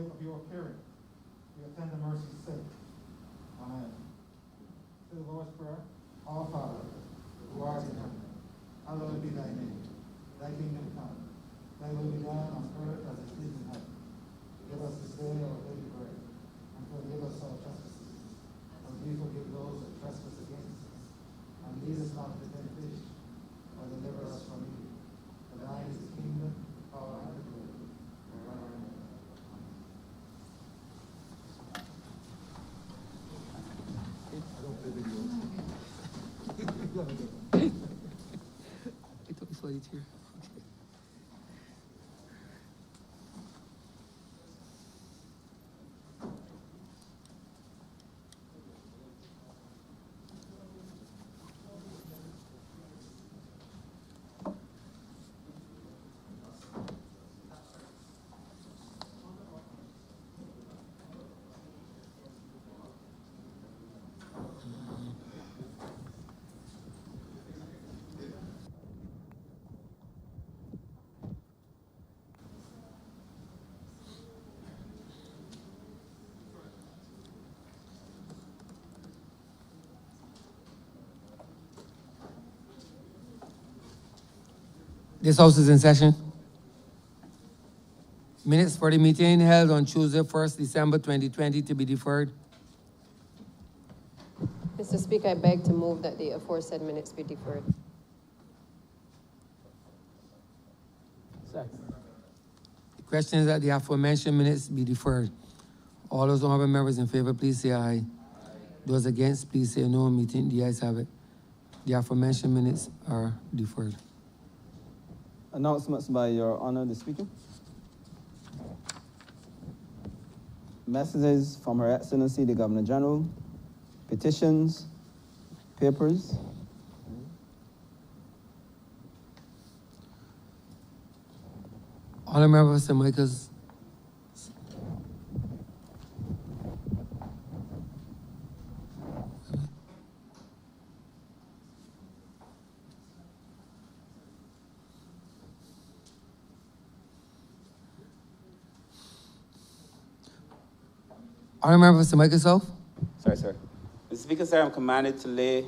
Of your appearing, your tender mercy's sake. Amen. To the Lord's Prayer. Our Father, who art in heaven, hallowed be thy name. Thy kingdom come. Thy will be done on earth as it is in heaven. Give us this day our daily bread, and forgive us our trespasses, as we forgive those that trespass against us. And lead us not into temptation, but deliver us from evil. For thine is the kingdom, the power, and the glory, forever and ever. I thought we saw you here. This house is in session. Minutes for the meeting held on Tuesday, 1st December 2020 to be deferred. Mr. Speaker, I beg to move that the aforesaid minutes be deferred. Second. The question is that the aforementioned minutes be deferred. All those honorable members in favor, please say aye. Those against, please say no. Meeting, the ayes have it. The aforementioned minutes are deferred. Announcements by Your Honor, the Speaker. Messages from Her Excellency, the Governor General. Petitions, papers. Honorable Member St. Michael's. Honorable Member St. Michael's self. Sorry, sir. Mr. Speaker, sir, I'm commanded to lay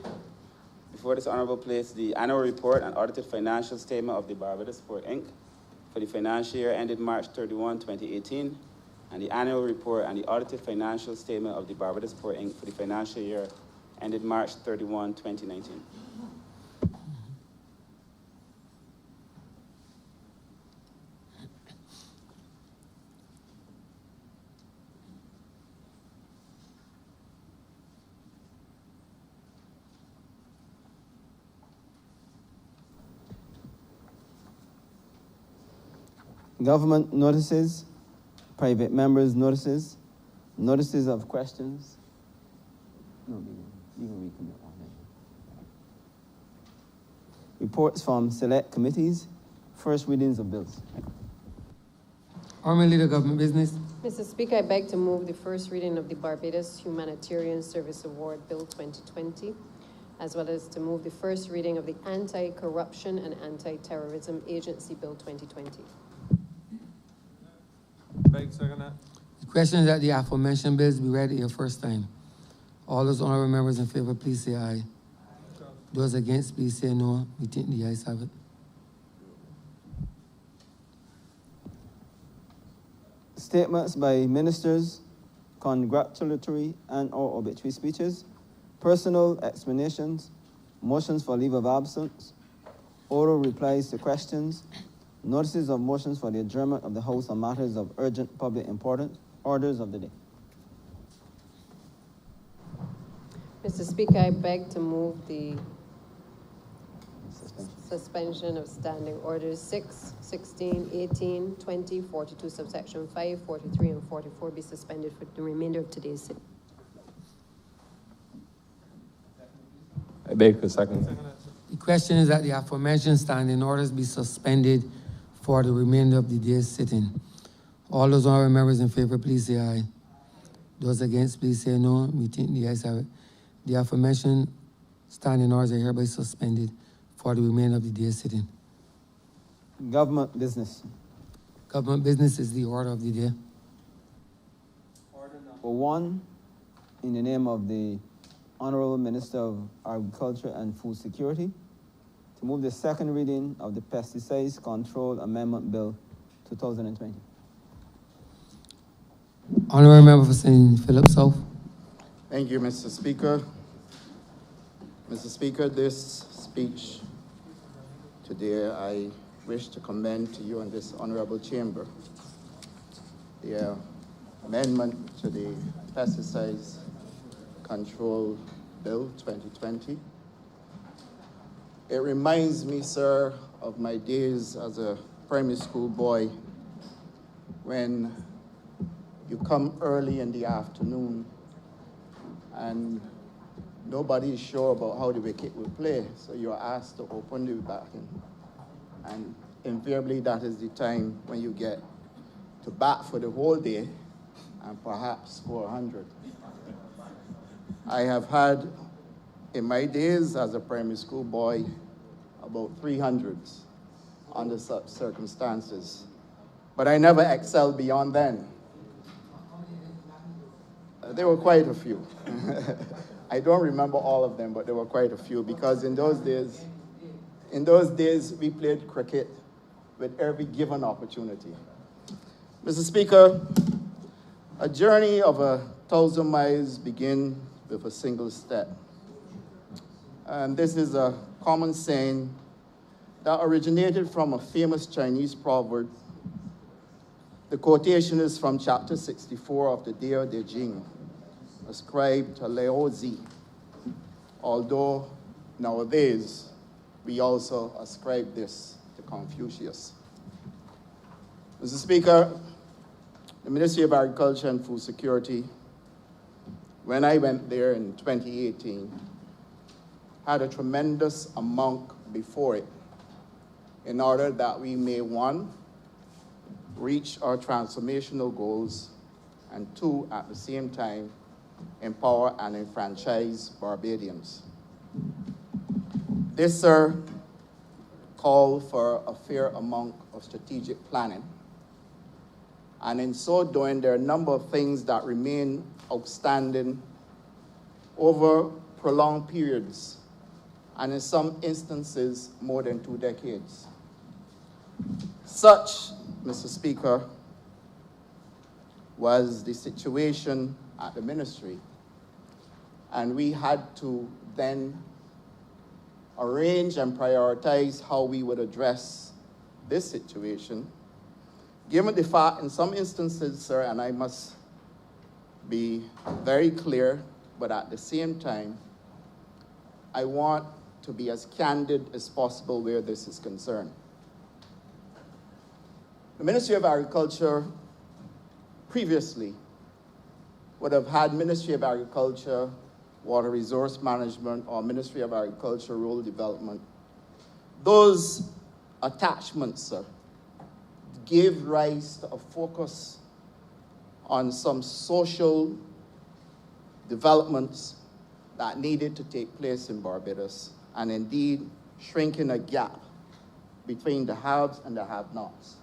before this honorable place the annual report and audited financial statement of the Barbados Port Inc. for the financial year ended March 31, 2018, and the annual report and the audited financial statement of the Barbados Port Inc. for the financial year ended March 31, 2019. Government notices, private members' notices, notices of questions. No, you can read from that one. Reports from select committees, first readings of bills. Honorable Leader, Government Business. Mr. Speaker, I beg to move the first reading of the Barbados Humanitarian Service Award Bill 2020, as well as to move the first reading of the Anti-Corruption and Anti-Terrorism Agency Bill 2020. Beg, second that. The question is that the aforementioned bills be read here first time. All those honorable members in favor, please say aye. Those against, please say no. We think the ayes have it. Statements by ministers, congratulatory and/or obituary speeches, personal explanations, motions for leave of absence, oral replies to questions, notices of motions for the adjournment of the House on matters of urgent public importance, orders of the day. Mr. Speaker, I beg to move the suspension of standing orders 6, 16, 18, 20, 42, subsection 5, 43, and 44 be suspended for the remainder of today's sitting. I beg for second. The question is that the aforementioned standing orders be suspended for the remainder of the day's sitting. All those honorable members in favor, please say aye. Those against, please say no. We think the ayes have it. The aforementioned standing orders are hereby suspended for the remainder of the day's sitting. Government business. Government business is the order of the day. for one, in the name of the Honorable Minister of Agriculture and Food Security, to move the second reading of the Pesticides Control Amendment Bill 2020. Honorable Member for St. Philip South. Thank you, Mr. Speaker. Mr. Speaker, this speech today I wish to commend to you and this honorable chamber the amendment to the Pesticides Control Bill 2020. It reminds me, sir, of my days as a primary school boy when you come early in the afternoon and nobody is sure about how the wicket will play, so you're asked to open the batting. And invariably that is the time when you get to bat for the whole day and perhaps score 100. I have had, in my days as a primary school boy, about 300s under such circumstances. But I never excelled beyond then. There were quite a few. I don't remember all of them, but there were quite a few, because in those days we played cricket with every given opportunity. Mr. Speaker, a journey of 1,000 miles begins with a single step. And this is a common saying that originated from a famous Chinese proverb. The quotation is from chapter 64 of the Tao Te Ching, ascribed to Lao Tzu, although nowadays we also ascribe this to Confucius. Mr. Speaker, the Ministry of Agriculture and Food Security, when I went there in 2018, had a tremendous amount before it in order that we may, one, reach our transformational goals, and two, at the same time, empower and enfranchise Barbadians. This, sir, called for a fair amount of strategic planning. And in so doing, there are a number of things that remain outstanding over prolonged periods, and in some instances, more than 2 decades. Such, Mr. Speaker, was the situation at the ministry. And we had to then arrange and prioritize how we would address this situation, given the fact in some instances, sir, and I must be very clear, but at the same time, I want to be as candid as possible where this is concerned. The Ministry of Agriculture previously would have had Ministry of Agriculture, Water Resource Management, or Ministry of Agriculture, Rural Development. Those attachments, sir, gave rise to a focus on some social developments that needed to take place in Barbados, and indeed shrinking a gap between the haves and the have-nots.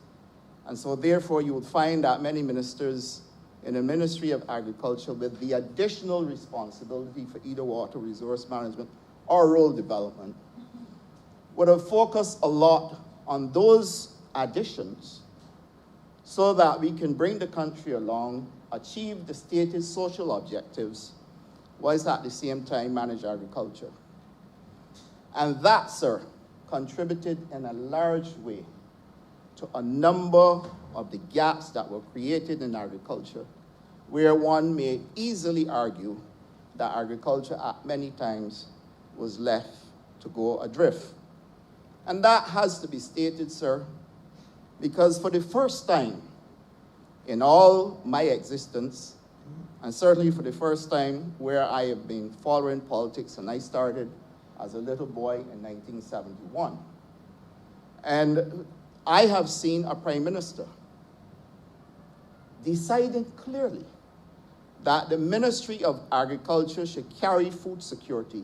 And so therefore you would find that many ministers in the Ministry of Agriculture, with the additional responsibility for either water resource management or rural development, would have focused a lot on those additions so that we can bring the country along, achieve the stated social objectives, whilst at the same time manage agriculture. And that, sir, contributed in a large way to a number of the gaps that were created in agriculture, where one may easily argue that agriculture at many times was left to go adrift. And that has to be stated, sir, because for the first time in all my existence, and certainly for the first time where I have been following politics, and I started as a little boy in 1971. And I have seen a prime minister deciding clearly that the Ministry of Agriculture should carry food security,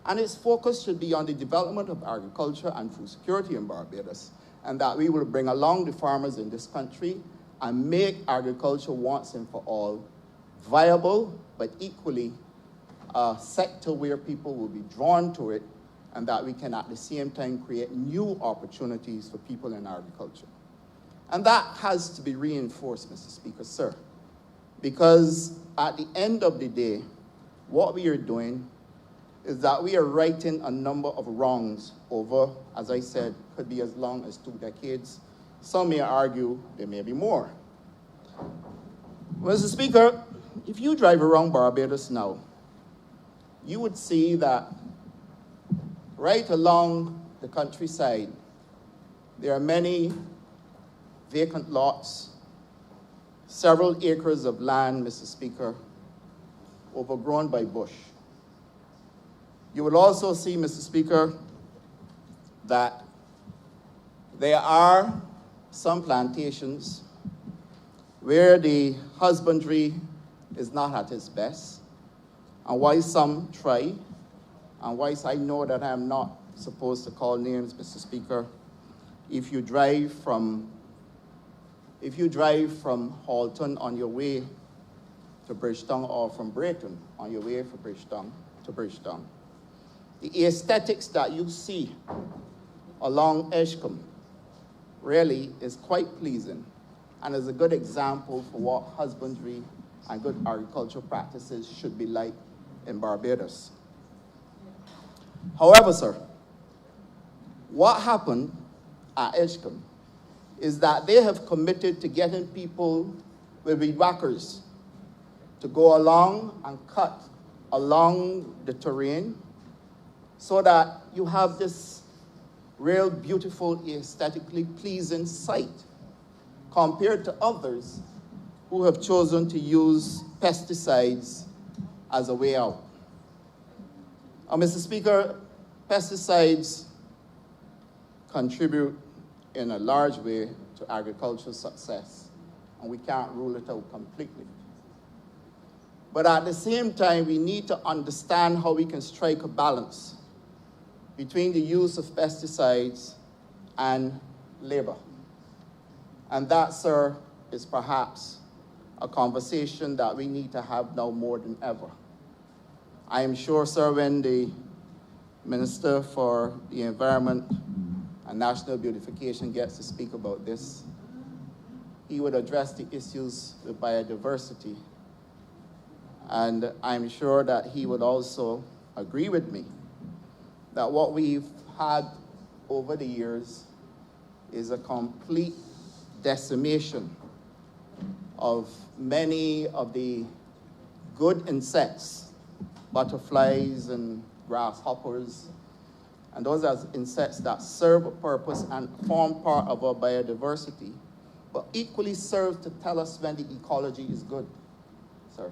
and its focus should be on the development of agriculture and food security in Barbados, and that we will bring along the farmers in this country and make agriculture once and for all viable, but equally a sector where people will be drawn to it, and that we can at the same time create new opportunities for people in agriculture. And that has to be reinforced, Mr. Speaker, sir, because at the end of the day, what we are doing is that we are righting a number of wrongs over, as I said, could be as long as 2 decades. Some may argue there may be more. Mr. Speaker, if you drive around Barbados now, you would see that right along the countryside, there are many vacant lots, several acres of land, Mr. Speaker, overgrown by bush. You will also see, Mr. Speaker, that there are some plantations where the husbandry is not at its best, and why some try, and whilst I know that I am not supposed to call names, Mr. Speaker, if you drive from Halton on your way to Bridgetown, or from Brayton on your way from Bridgetown to Bridgetown, the aesthetics that you see along Edgecombe really is quite pleasing and is a good example for what husbandry and good agricultural practices should be like in Barbados. However, sir, what happened at Edgecombe is that they have committed to getting people with weed whackers to go along and cut along the terrain so that you have this real beautiful, aesthetically pleasing sight compared to others who have chosen to use pesticides as a way out. Mr. Speaker, pesticides contribute in a large way to agricultural success, and we can't rule it out completely. But at the same time, we need to understand how we can strike a balance between the use of pesticides and labor. And that, sir, is perhaps a conversation that we need to have now more than ever. I am sure, sir, when the Minister for the Environment and National Beautification gets to speak about this, he would address the issues with biodiversity. And I'm sure that he would also agree with me that what we've had over the years is a complete decimation of many of the good insects, butterflies and grasshoppers, and those are insects that serve a purpose and form part of our biodiversity, but equally serve to tell us when the ecology is good, sir.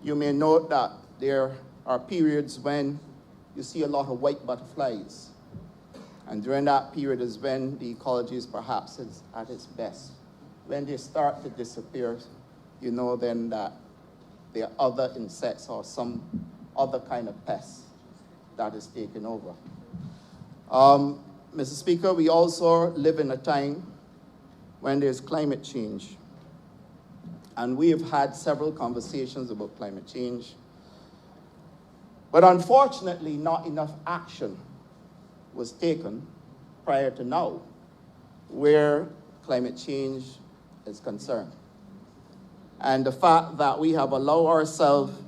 You may note that there are periods when you see a lot of white butterflies, and during that period is when the ecology is perhaps at its best. When they start to disappear, you know then that there are other insects or some other kind of pest that is taking over. Mr. Speaker, we also live in a time when there's climate change. And we have had several conversations about climate change. But unfortunately, not enough action was taken prior to now where climate change is concerned. And the fact that we have allowed ourselves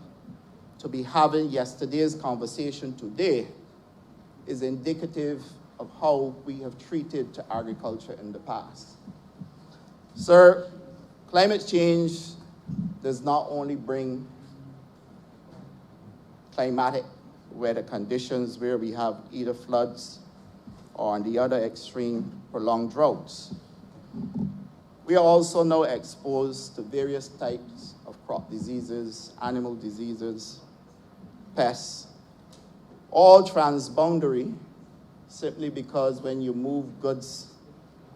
to be having yesterday's conversation today is indicative of how we have treated to agriculture in the past. Sir, climate change does not only bring climatic weather conditions where we have either floods or on the other extreme, prolonged droughts. We are also now exposed to various types of crop diseases, animal diseases, pests, all transboundary, simply because when you move goods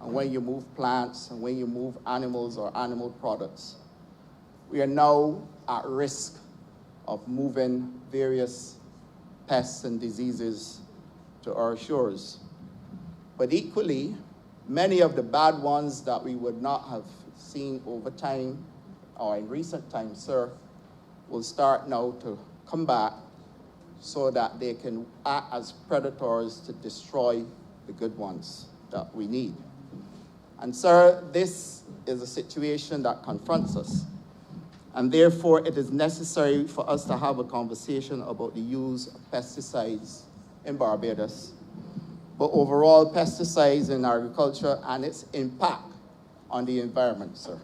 and when you move plants and when you move animals or animal products, we are now at risk of moving various pests and diseases to our shores. But equally, many of the bad ones that we would not have seen over time or in recent times, sir, will start now to come back so that they can act as predators to destroy the good ones that we need. And sir, this is a situation that confronts us. And therefore, it is necessary for us to have a conversation about the use of pesticides in Barbados, but overall pesticides in agriculture and its impact on the environment, sir.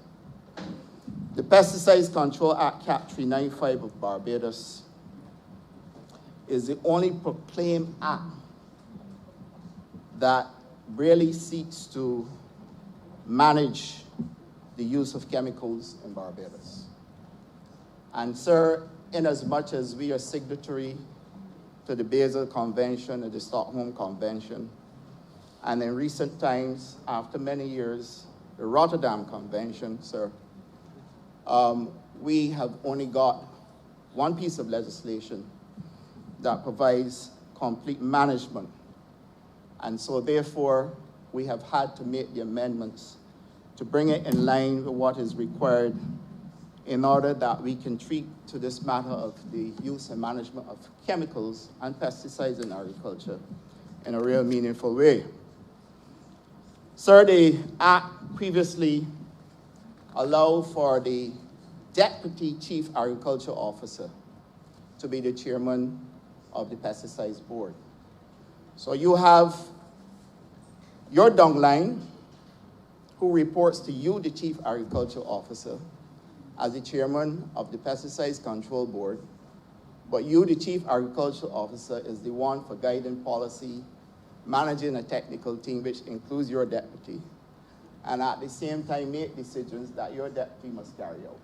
The Pesticides Control Act, Cap 395 of Barbados, is the only proclaimed act that really seeks to manage the use of chemicals in Barbados. And sir, inasmuch as we are signatory to the Basel Convention and the Stockholm Convention, and in recent times, after many years, the Rotterdam Convention, sir, we have only got one piece of legislation that provides complete management. And so therefore, we have had to make the amendments to bring it in line with what is required in order that we can treat to this matter of the use and management of chemicals and pesticides in agriculture in a real meaningful way. Sir, the Act previously allowed for the Deputy Chief Agriculture Officer to be the chairman of the Pesticides Board. So you have your downline, who reports to you, the Chief Agriculture Officer, as the chairman of the Pesticides Control Board, but you, the Chief Agriculture Officer, is the one for guiding policy, managing a technical team, which includes your deputy, and at the same time make decisions that your deputy must carry out.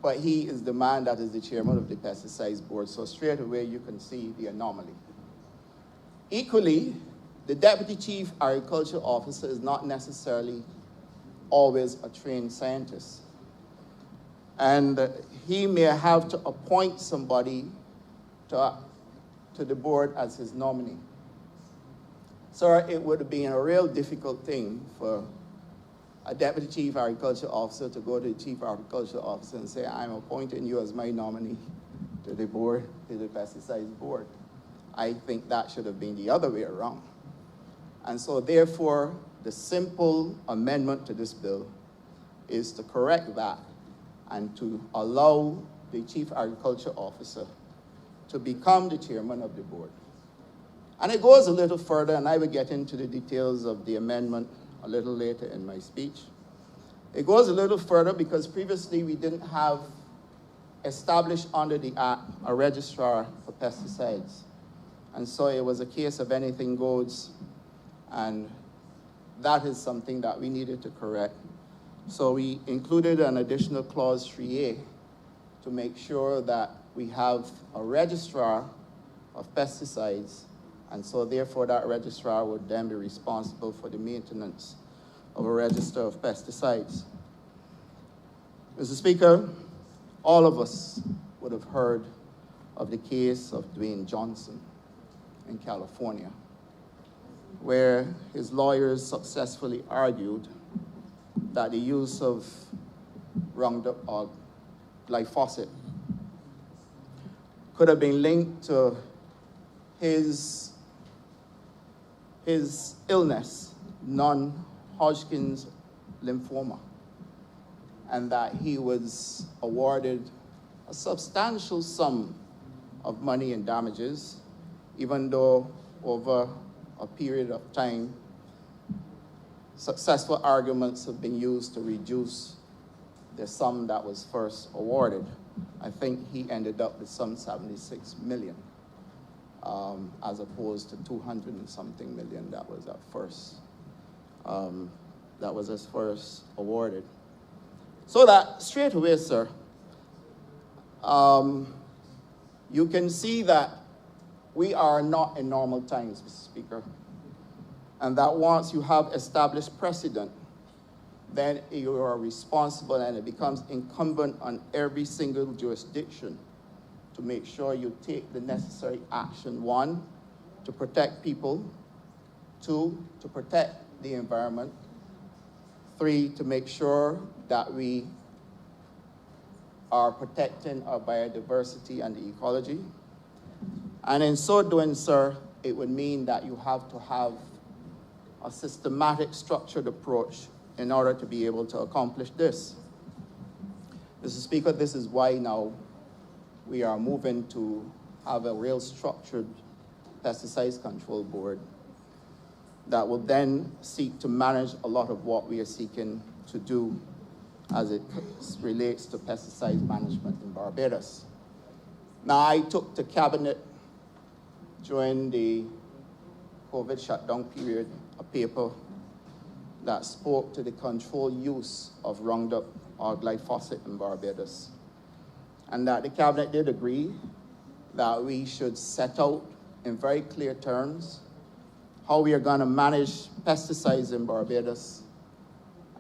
But he is the man that is the chairman of the Pesticides Board, so straight away you can see the anomaly. Equally, the Deputy Chief Agriculture Officer is not necessarily always a trained scientist. And he may have to appoint somebody to the board as his nominee. Sir, it would have been a real difficult thing for a Deputy Chief Agriculture Officer to go to the Chief Agriculture Officer and say, I'm appointing you as my nominee to the board, to the Pesticides Board. I think that should have been the other way around. And so therefore, the simple amendment to this bill is to correct that and to allow the Chief Agriculture Officer to become the chairman of the board. And it goes a little further, and I will get into the details of the amendment a little later in my speech. It goes a little further because previously we didn't have established under the Act a registrar for pesticides. And so it was a case of anything goes, and that is something that we needed to correct. So we included an additional clause 3A to make sure that we have a registrar of pesticides, and so therefore that registrar would then be responsible for the maintenance of a register of pesticides. Mr. Speaker, all of us would have heard of the case of Dwayne Johnson in California, where his lawyers successfully argued that the use of Roundup or glyphosate could have been linked to his illness, non-Hodgkin's lymphoma, and that he was awarded a substantial sum of money in damages, even though over a period of time, successful arguments have been used to reduce the sum that was first awarded. I think he ended up with some 76 million, as opposed to 200 and something million that was at first, awarded. So that straight away, sir, you can see that we are not in normal times, Mr. Speaker, and that once you have established precedent, then you are responsible, and it becomes incumbent on every single jurisdiction to make sure you take the necessary action. 1, to protect people. 2, to protect the environment. 3, to make sure that we are protecting our biodiversity and the ecology. And in so doing, sir, it would mean that you have to have a systematic, structured approach in order to be able to accomplish this. Mr. Speaker, this is why now we are moving to have a real structured pesticides control board that will then seek to manage a lot of what we are seeking to do as it relates to pesticide management in Barbados. Now, I took to Cabinet during the COVID shutdown period a paper that spoke to the controlled use of Roundup or glyphosate in Barbados, and that the Cabinet did agree that we should set out in very clear terms how we are going to manage pesticides in Barbados,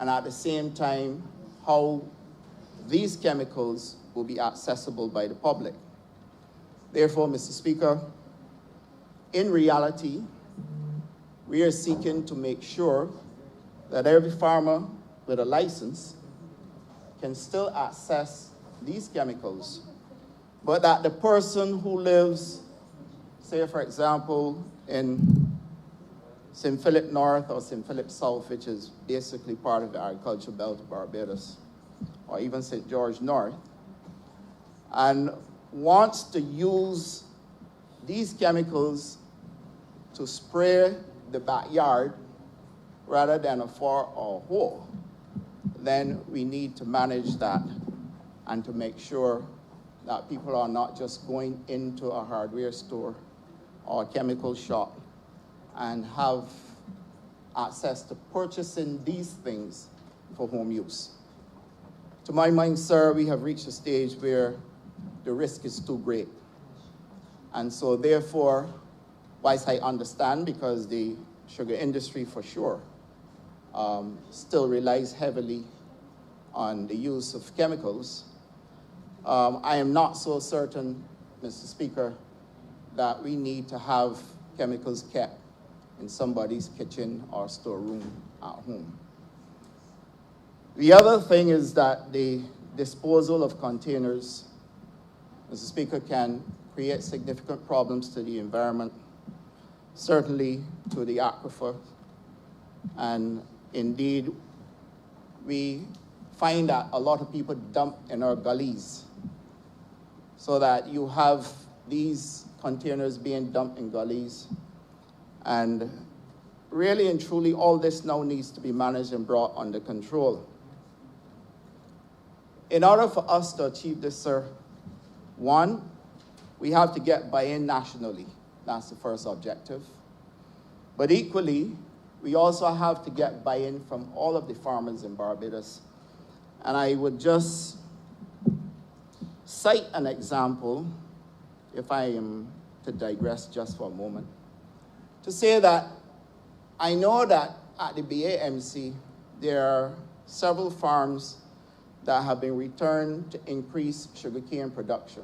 and at the same time, how these chemicals will be accessible by the public. Therefore, Mr. Speaker, in reality, we are seeking to make sure that every farmer with a license can still access these chemicals, but that the person who lives, say for example, in St. Philip North or St. Philip South, which is basically part of the agricultural belt of Barbados, or even St. George North, and wants to use these chemicals to spray the backyard rather than a far or hole, then we need to manage that and to make sure that people are not just going into a hardware store or a chemical shop and have access to purchasing these things for home use. To my mind, sir, we have reached a stage where the risk is too great. And so therefore, whilst I understand, because the sugar industry for sure still relies heavily on the use of chemicals, I am not so certain, Mr. Speaker, that we need to have chemicals kept in somebody's kitchen or storeroom at home. The other thing is that the disposal of containers, Mr. Speaker, can create significant problems to the environment, certainly to the aquifer, and indeed, we find that a lot of people dump in our gullies, so that you have these containers being dumped in gullies. And really and truly, all this now needs to be managed and brought under control. In order for us to achieve this, sir, one, we have to get buy-in nationally. That's the first objective. But equally, we also have to get buy-in from all of the farmers in Barbados. And I would just cite an example, if I am to digress just for a moment, to say that I know that at the BAMC, there are several farms that have been returned to increase sugarcane production.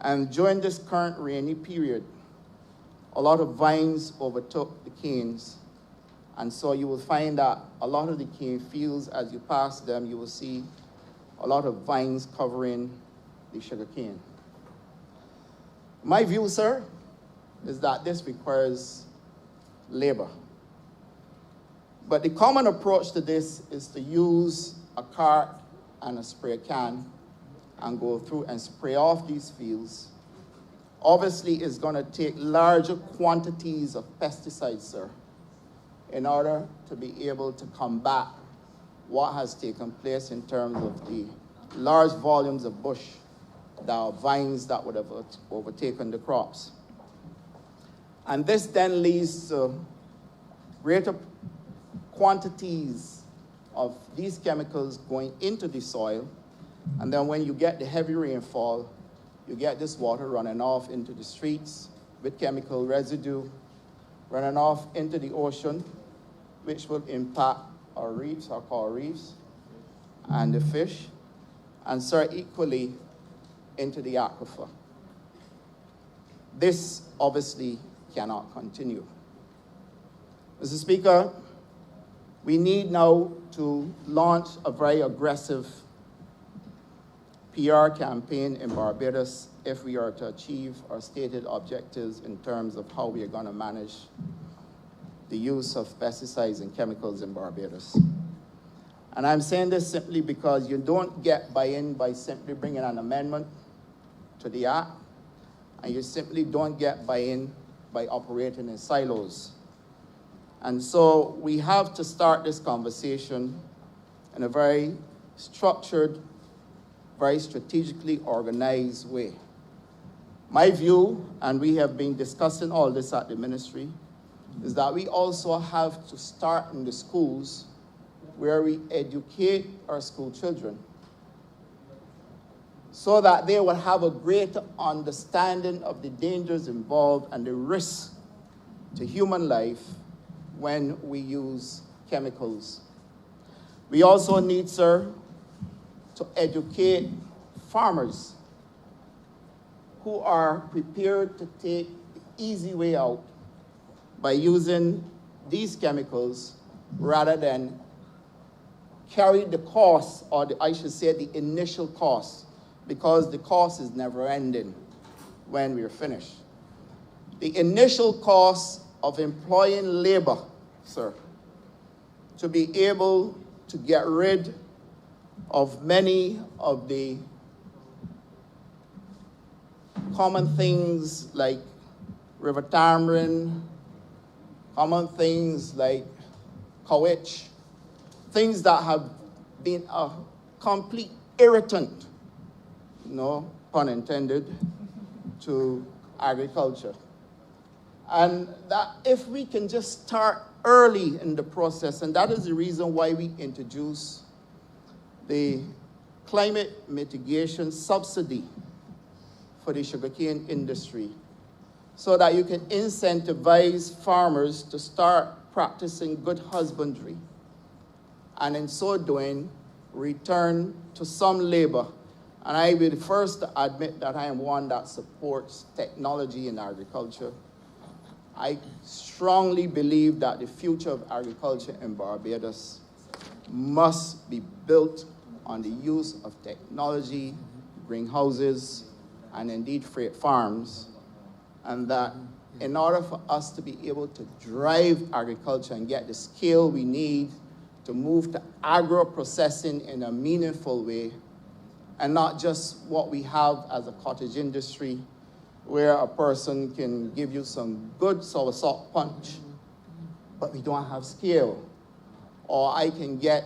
And during this current rainy period, a lot of vines overtook the canes. And so you will find that a lot of the cane fields, as you pass them, you will see a lot of vines covering the sugarcane. My view, sir, is that this requires labor. But the common approach to this is to use a cart and a spray can and go through and spray off these fields. Obviously, it's going to take larger quantities of pesticides, sir, in order to be able to combat what has taken place in terms of the large volumes of bush, the vines that would have overtaken the crops. And this then leads to greater quantities of these chemicals going into the soil. And then when you get the heavy rainfall, you get this water running off into the streets with chemical residue, running off into the ocean, which will impact our reefs, our coral reefs, and the fish, and sir, equally into the aquifer. This obviously cannot continue. Mr. Speaker, we need now to launch a very aggressive PR campaign in Barbados if we are to achieve our stated objectives in terms of how we are going to manage the use of pesticides and chemicals in Barbados. And I'm saying this simply because you don't get buy-in by simply bringing an amendment to the act, and you simply don't get buy-in by operating in silos. And so we have to start this conversation in a very structured, very strategically organized way. My view, and we have been discussing all this at the ministry, is that we also have to start in the schools where we educate our school children so that they will have a greater understanding of the dangers involved and the risks to human life when we use chemicals. We also need, sir, to educate farmers who are prepared to take the easy way out by using these chemicals rather than carry the cost, or I should say the initial cost, because the cost is never ending when we're finished. The initial cost of employing labor, sir, to be able to get rid of many of the common things like river tamarind, common things like cowitch, things that have been a complete irritant, no pun intended, to agriculture. And that if we can just start early in the process, and that is the reason why we introduced the climate mitigation subsidy for the sugarcane industry, so that you can incentivize farmers to start practicing good husbandry, and in so doing, return to some labor. And I will be the first to admit that I am one that supports technology in agriculture. I strongly believe that the future of agriculture in Barbados must be built on the use of technology, greenhouses, and indeed freight farms, and that in order for us to be able to drive agriculture and get the scale we need to move to agro-processing in a meaningful way, and not just what we have as a cottage industry, where a person can give you some good sour salt punch, but we don't have scale. Or I can get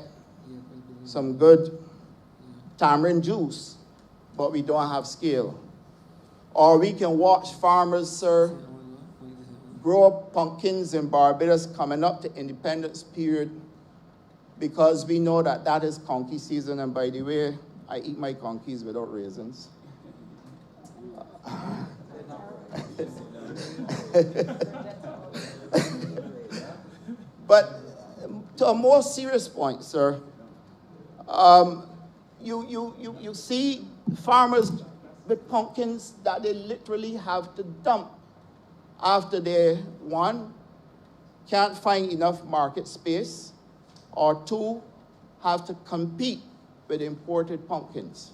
some good tamarind juice, but we don't have scale. Or we can watch farmers, sir, grow up pumpkins in Barbados coming up to independence period, because we know that that is conky season. And by the way, I eat my conkies without raisins. But to a more serious point, sir, you see farmers with pumpkins that they literally have to dump after they, one, can't find enough market space, or two, have to compete with imported pumpkins.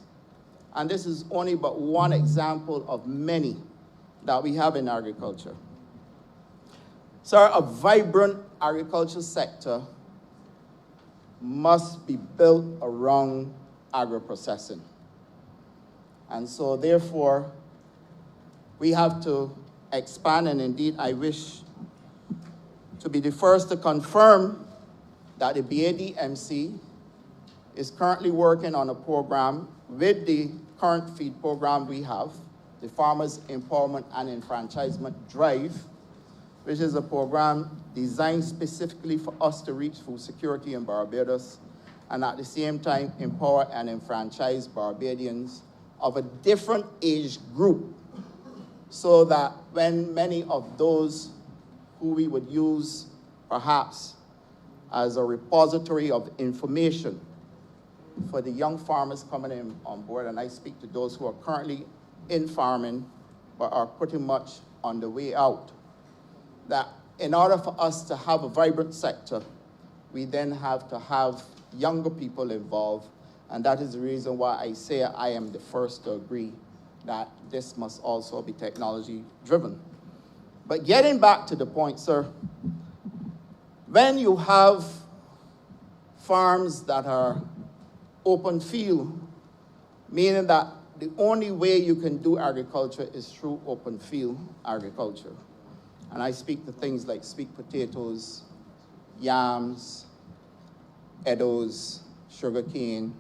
And this is only but one example of many that we have in agriculture. Sir, a vibrant agriculture sector must be built around agro-processing. And so therefore, we have to expand, and indeed I wish to be the first to confirm that the BADMC is currently working on a program with the current feed program we have, the Farmers Empowerment and Enfranchisement Drive, which is a program designed specifically for us to reach food security in Barbados, and at the same time empower and enfranchise Barbadians of a different age group, so that when many of those who we would use perhaps as a repository of information for the young farmers coming in on board, and I speak to those who are currently in farming but are pretty much on the way out, that in order for us to have a vibrant sector, we then have to have younger people involved, And that is the reason why I say I am the first to agree that this must also be technology driven. But getting back to the point, sir, when you have farms that are open field, meaning that the only way you can do agriculture is through open field agriculture. And I speak to things like sweet potatoes, yams, eddos, sugarcane,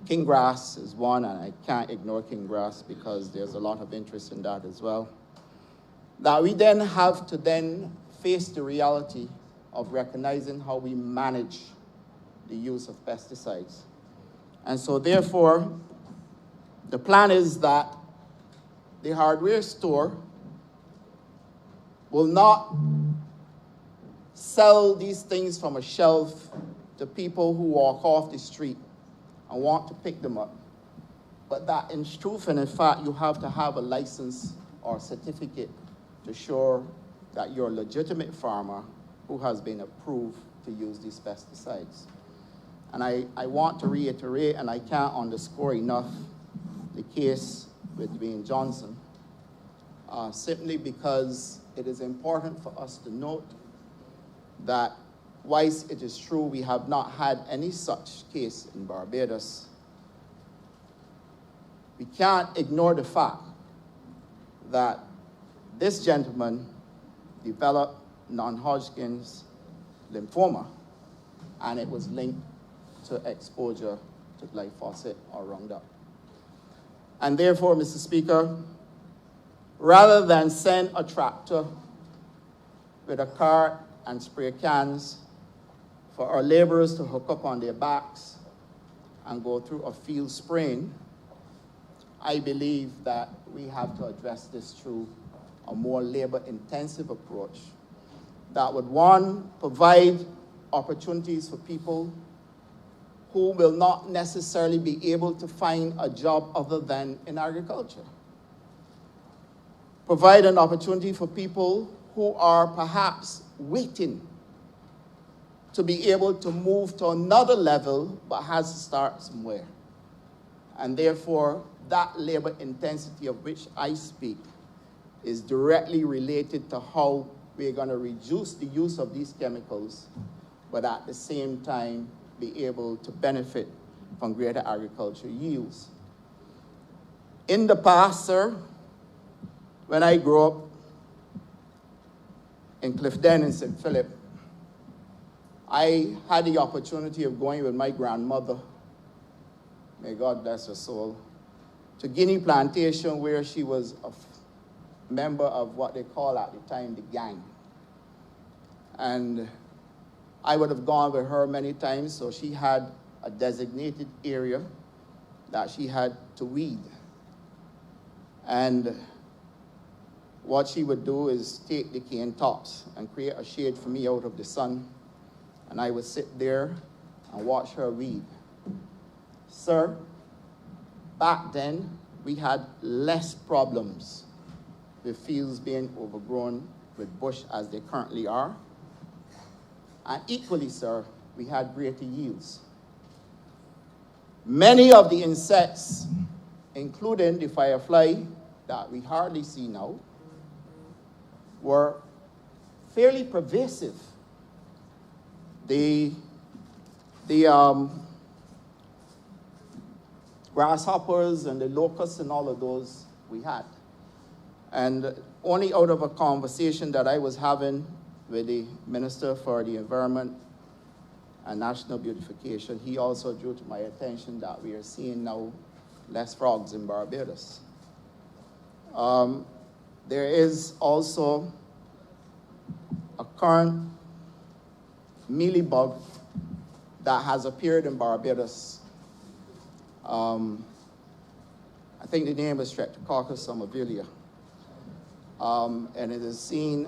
king grass is one, and I can't ignore king grass because there's a lot of interest in that as well. That we then have to then face the reality of recognizing how we manage the use of pesticides. And so therefore, the plan is that the hardware store will not sell these things from a shelf to people who walk off the street and want to pick them up. But that in truth and in fact, you have to have a license or certificate to show that you're a legitimate farmer who has been approved to use these pesticides. And I want to reiterate, and I can't underscore enough, the case with Dwayne Johnson, simply because it is important for us to note that whilst it is true we have not had any such case in Barbados, we can't ignore the fact that this gentleman developed non-Hodgkin's lymphoma, and it was linked to exposure to glyphosate or Roundup. And therefore, Mr. Speaker, rather than send a tractor with a cart and spray cans for our laborers to hook up on their backs and go through a field spraying, I believe that we have to address this through a more labor-intensive approach that would, one, provide opportunities for people who will not necessarily be able to find a job other than in agriculture. Provide an opportunity for people who are perhaps waiting to be able to move to another level but has to start somewhere. And therefore, that labor intensity of which I speak is directly related to how we're going to reduce the use of these chemicals, but at the same time be able to benefit from greater agricultural yields. In the past, sir, when I grew up in Clifden and St. Philip, I had the opportunity of going with my grandmother, may God bless her soul, to Guinea Plantation, where she was a member of what they call at the time the gang. And I would have gone with her many times, so she had a designated area that she had to weed. And what she would do is take the cane tops and create a shade for me out of the sun, and I would sit there and watch her weed. Sir, back then, we had less problems with fields being overgrown with bush as they currently are. And equally, sir, we had greater yields. Many of the insects, including the firefly that we hardly see now, were fairly pervasive. The grasshoppers and the locusts and all of those we had. And only out of a conversation that I was having with the Minister for the Environment and National Beautification, he also drew to my attention that we are seeing now less frogs in Barbados. There is also a current mealybug that has appeared in Barbados. I think the name is Streptococcus somnivolia. And it is seen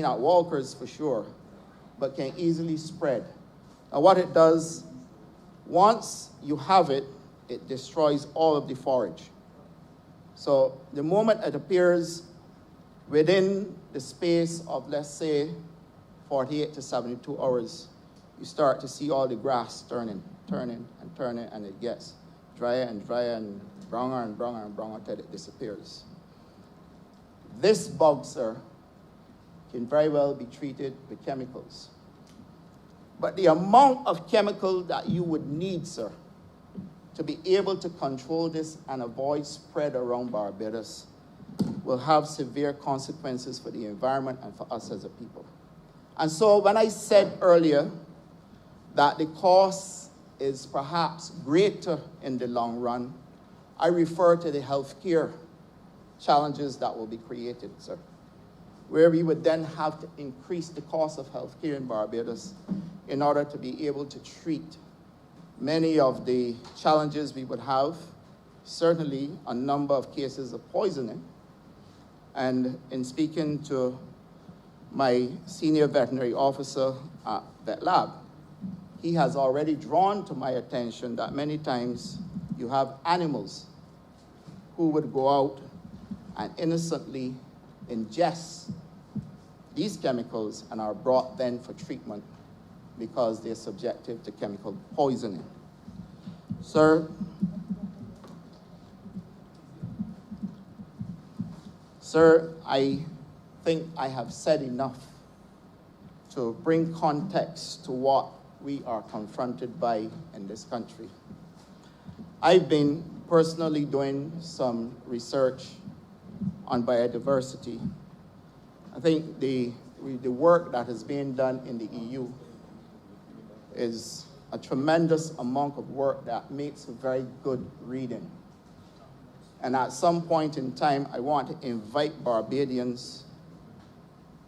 at walkers for sure, but can easily spread. Now what it does, once you have it, it destroys all of the forage. So the moment it appears within the space of, let's say, 48 to 72 hours, you start to see all the grass turning, and it gets drier and drier and browner and browner and browner until it disappears. This bug, sir, can very well be treated with chemicals. But the amount of chemical that you would need, sir, to be able to control this and avoid spread around Barbados will have severe consequences for the environment and for us as a people. And so when I said earlier that the cost is perhaps greater in the long run, I refer to the healthcare challenges that will be created, sir, where we would then have to increase the cost of healthcare in Barbados in order to be able to treat many of the challenges we would have, certainly a number of cases of poisoning. And in speaking to my senior veterinary officer at Vet Lab, he has already drawn to my attention that many times you have animals who would go out and innocently ingest these chemicals and are brought then for treatment because they're subjected to chemical poisoning. Sir, I think I have said enough to bring context to what we are confronted by in this country. I've been personally doing some research on biodiversity. I think the work that is being done in the EU is a tremendous amount of work that makes a very good reading. And at some point in time, I want to invite Barbadians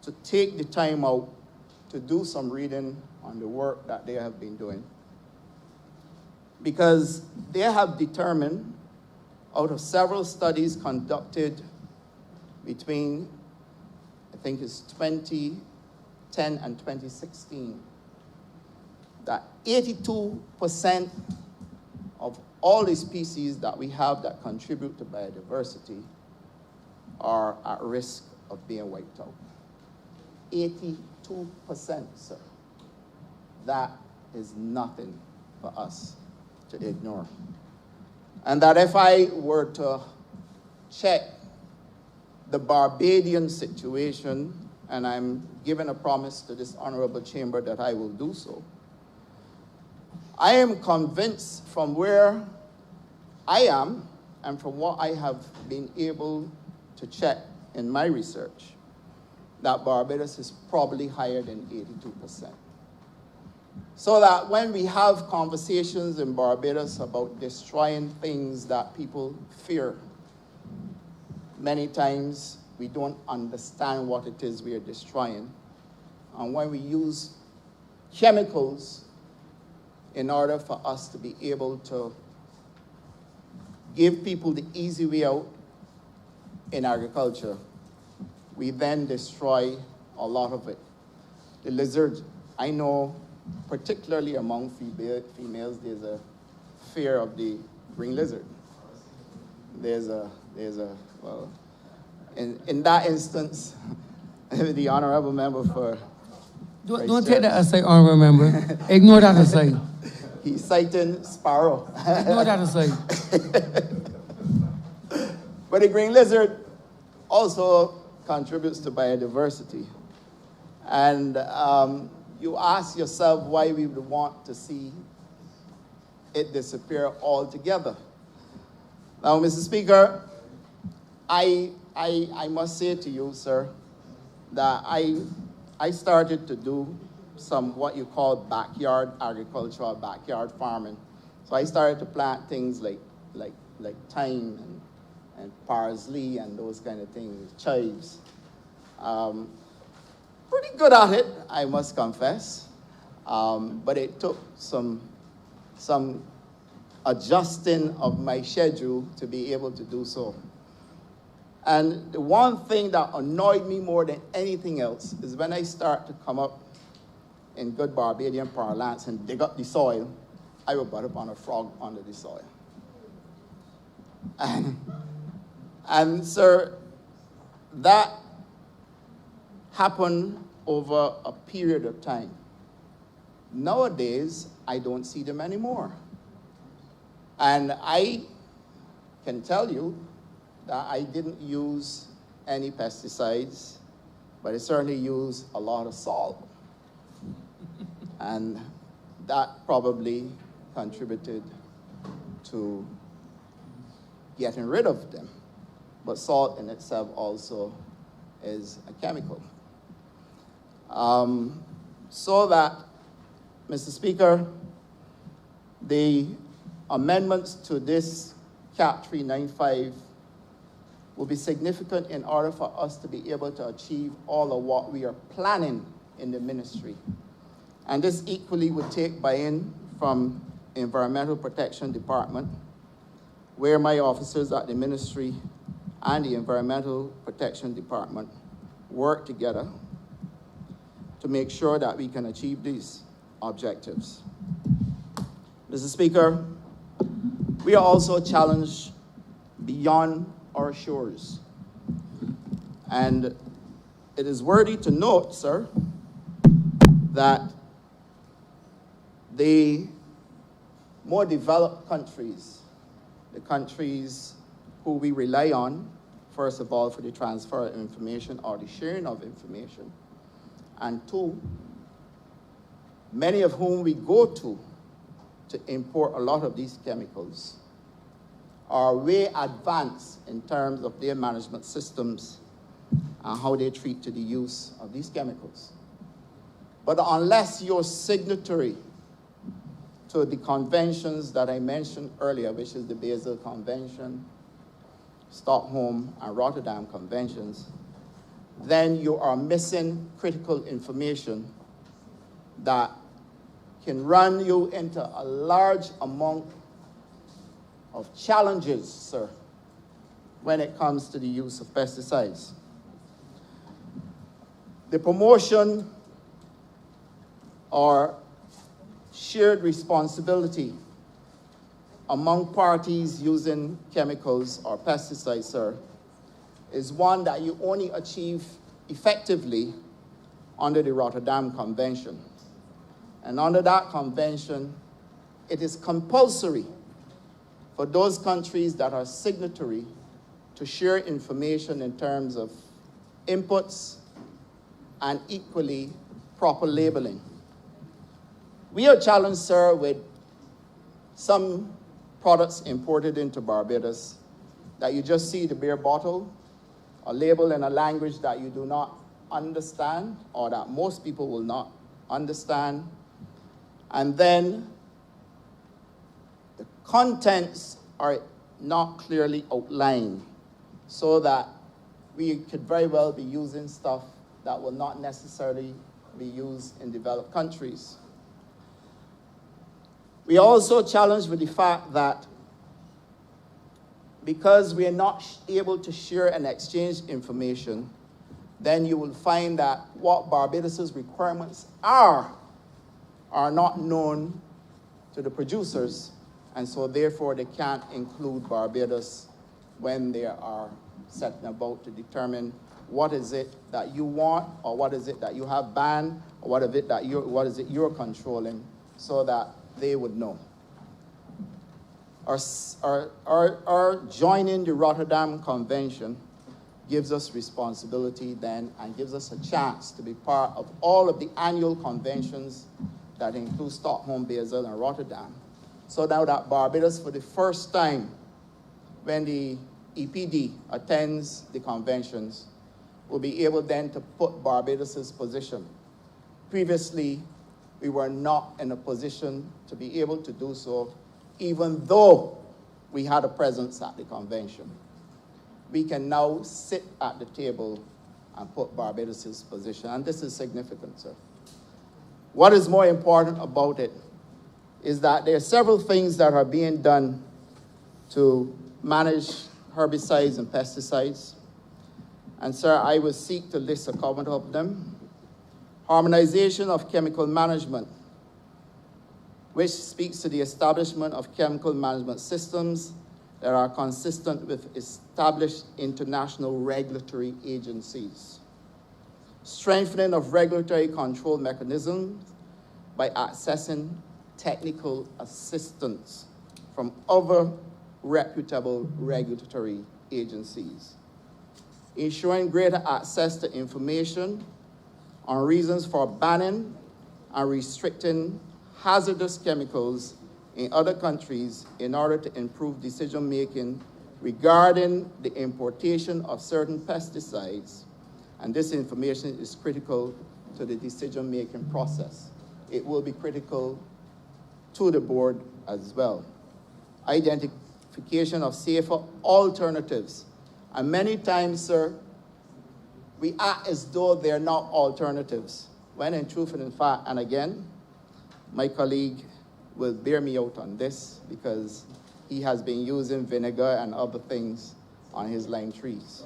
to take the time out to do some reading on the work that they have been doing. Because they have determined, out of several studies conducted between, I think it's 2010 and 2016, that 82% of all the species that we have that contribute to biodiversity are at risk of being wiped out. 82%, sir. That is nothing for us to ignore. And that if I were to check the Barbadian situation, and I'm giving a promise to this honorable chamber that I will do so, I am convinced from where I am and from what I have been able to check in my research that Barbados is probably higher than 82%. So that when we have conversations in Barbados about destroying things that people fear, many times we don't understand what it is we are destroying. And when we use chemicals in order for us to be able to give people the easy way out in agriculture, we then destroy a lot of it. The lizard, I know, particularly among females, there's a fear of the green lizard. Well, in that instance, the honorable member for... Don't take that aside, honorable member. Ignore that aside. He's citing sparrow. Ignore that aside. But the green lizard also contributes to biodiversity. And you ask yourself why we would want to see it disappear altogether. Now, Mr. Speaker, I must say to you, sir, that I started to do some what you call backyard agriculture or backyard farming. So I started to plant things like thyme and parsley and those kind of things, chives. Pretty good at it, I must confess. But it took some adjusting of my schedule to be able to do so. And the one thing that annoyed me more than anything else is when I start to come up in good Barbadian parlance and dig up the soil, I will butt up on a frog under the soil. And sir, that happened over a period of time. Nowadays, I don't see them anymore. And I can tell you that I didn't use any pesticides, but I certainly used a lot of salt. And that probably contributed to getting rid of them. But salt in itself also is a chemical. So that, Mr. Speaker, the amendments to this Cap 395 will be significant in order for us to be able to achieve all of what we are planning in the ministry. And this equally would take buy-in from Environmental Protection Department, where my officers at the ministry and the Environmental Protection Department work together to make sure that we can achieve these objectives. Mr. Speaker, we are also challenged beyond our shores. And it is worthy to note, sir, that the more developed countries, the countries who we rely on, first of all, for the transfer of information or the sharing of information, and two, many of whom we go to import a lot of these chemicals, are way advanced in terms of their management systems and how they treat to the use of these chemicals. But unless you're signatory to the conventions that I mentioned earlier, which is the Basel Convention, Stockholm and Rotterdam Conventions, then you are missing critical information that can run you into a large amount of challenges, sir, when it comes to the use of pesticides. The promotion or shared responsibility among parties using chemicals or pesticides, sir, is one that you only achieve effectively under the Rotterdam Convention. And under that convention, it is compulsory for those countries that are signatory to share information in terms of inputs and equally proper labeling. We are challenged, sir, with some products imported into Barbados that you just see the beer bottle, a label in a language that you do not understand or that most people will not understand. And then the contents are not clearly outlined so that we could very well be using stuff that will not necessarily be used in developed countries. We are also challenged with the fact that because we are not able to share and exchange information, then you will find that what Barbados's requirements are not known to the producers, and so therefore they can't include Barbados when they are setting about to determine what is it that you want, or what is it that you have banned, or what is it you're controlling, so that they would know. Our joining the Rotterdam Convention gives us responsibility then and gives us a chance to be part of all of the annual conventions that include Stockholm, Basel, and Rotterdam. So now that Barbados, for the first time, when the EPD attends the conventions, will be able then to put Barbados's position. Previously, we were not in a position to be able to do so, even though we had a presence at the convention. We can now sit at the table and put Barbados's position, and this is significant, sir. What is more important about it is that there are several things that are being done to manage herbicides and pesticides. And sir, I will seek to list a couple of them. Harmonization of chemical management, which speaks to the establishment of chemical management systems that are consistent with established international regulatory agencies. strengthening of regulatory control mechanisms by accessing technical assistance from other reputable regulatory agencies, ensuring greater access to information on reasons for banning and restricting hazardous chemicals in other countries in order to improve decision-making regarding the importation of certain pesticides. And this information is critical to the decision-making process. It will be critical to the board as well. Identification of safer alternatives. And many times, sir, we act as though they're not alternatives, when in truth and in fact, and again, my colleague will bear me out on this because he has been using vinegar and other things on his lime trees.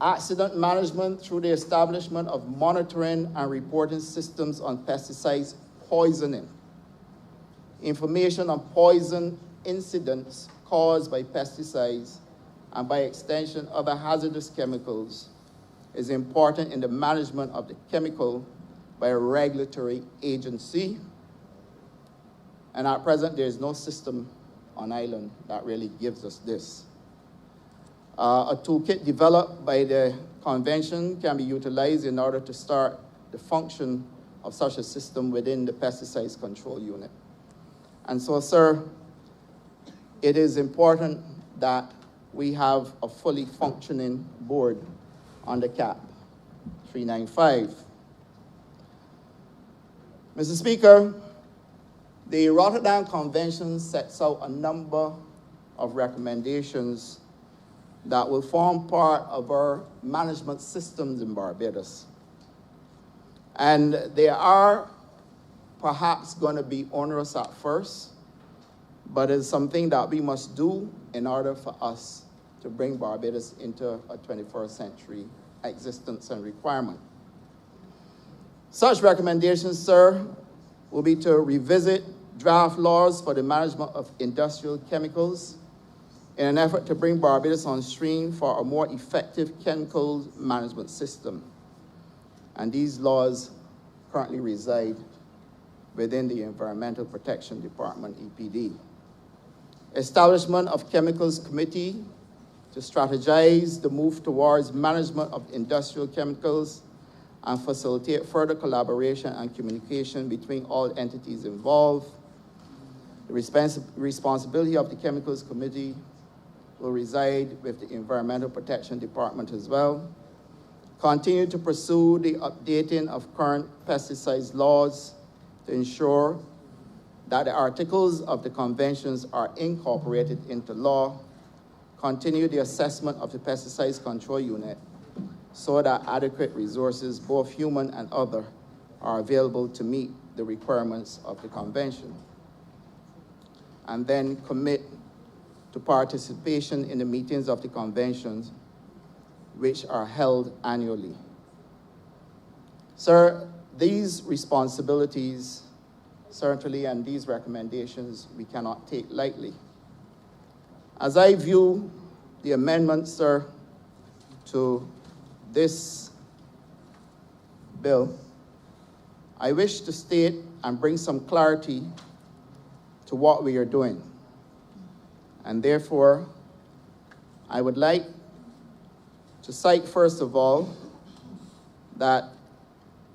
Accident management through the establishment of monitoring and reporting systems on pesticides poisoning. Information on poison incidents caused by pesticides and by extension other hazardous chemicals is important in the management of the chemical by a regulatory agency. And at present, there is no system on island that really gives us this. A toolkit developed by the convention can be utilized in order to start the function of such a system within the pesticides control unit. And so, sir, it is important that we have a fully functioning board under CAP 395. Mr. Speaker, the Rotterdam Convention sets out a number of recommendations that will form part of our management systems in Barbados. And they are perhaps going to be onerous at first, but it's something that we must do in order for us to bring Barbados into a 21st century existence and requirement. Such recommendations, sir, will be to revisit draft laws for the management of industrial chemicals in an effort to bring Barbados on stream for a more effective chemical management system. And these laws currently reside within the Environmental Protection Department, EPD. Establishment of Chemicals Committee to strategize the move towards management of industrial chemicals and facilitate further collaboration and communication between all entities involved. The responsibility of the Chemicals Committee will reside with the Environmental Protection Department as well. Continue to pursue the updating of current pesticides laws to ensure that the articles of the conventions are incorporated into law. Continue the assessment of the pesticides control unit so that adequate resources, both human and other, are available to meet the requirements of the convention. And then commit to participation in the meetings of the conventions, which are held annually. Sir, these responsibilities, certainly, and these recommendations, we cannot take lightly. As I view the amendments, sir, to this bill, I wish to state and bring some clarity to what we are doing. And therefore, I would like to cite, first of all, that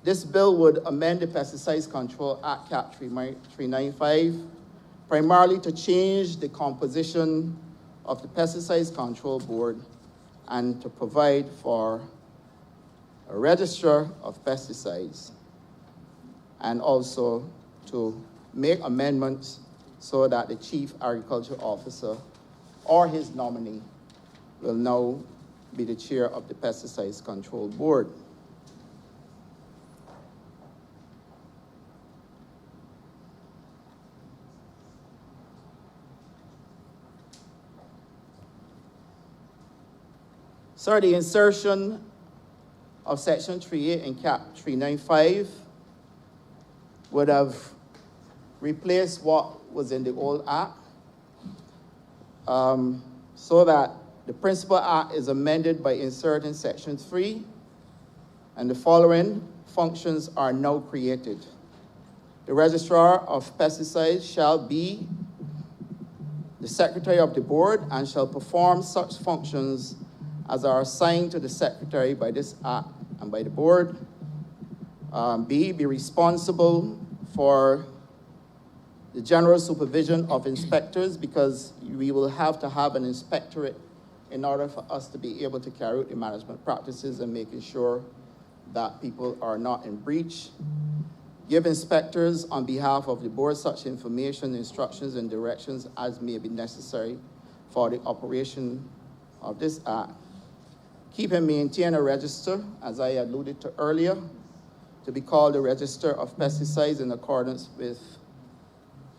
this bill would amend the Pesticides Control Act, CAP 395, primarily to change the composition of the Pesticides Control Board and to provide for a registrar of pesticides, and also to make amendments so that the Chief Agriculture Officer or his nominee will now be the chair of the Pesticides Control Board. Sir, the insertion of Section 38 in CAP 395 would have replaced what was in the old Act, so that the principal Act is amended by inserting Section 3 and the following functions are now created. The Registrar of Pesticides shall be the Secretary of the Board and shall perform such functions as are assigned to the Secretary by this Act and by the Board. B, be responsible for the general supervision of inspectors, because we will have to have an inspectorate in order for us to be able to carry out the management practices and making sure that people are not in breach. Give inspectors on behalf of the board such information, instructions, and directions as may be necessary for the operation of this Act. Keep and maintain a register, as I alluded to earlier, to be called the Register of Pesticides in accordance with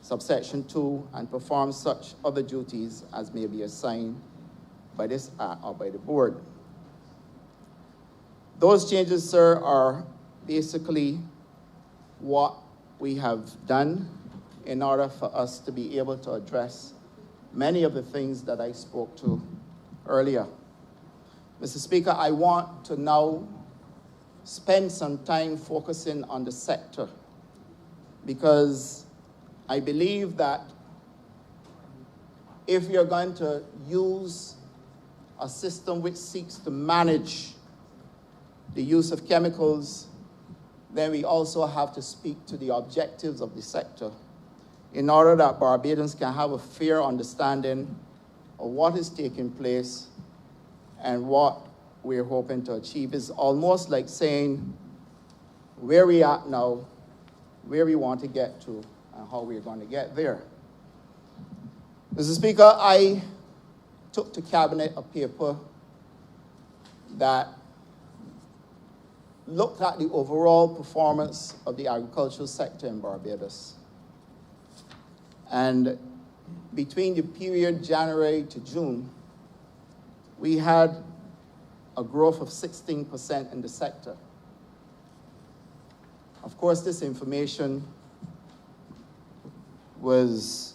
subsection 2, and perform such other duties as may be assigned by this Act or by the board. Those changes, sir, are basically what we have done in order for us to be able to address many of the things that I spoke to earlier. Mr. Speaker, I want to now spend some time focusing on the sector, because I believe that if you're going to use a system which seeks to manage the use of chemicals, then we also have to speak to the objectives of the sector in order that Barbadians can have a fair understanding of what is taking place and what we're hoping to achieve. It's almost like saying where we are now, where we want to get to, and how we're going to get there. Mr. Speaker, I took to Cabinet a paper that looked at the overall performance of the agricultural sector in Barbados. And between the period January to June, we had a growth of 16% in the sector. Of course, this information was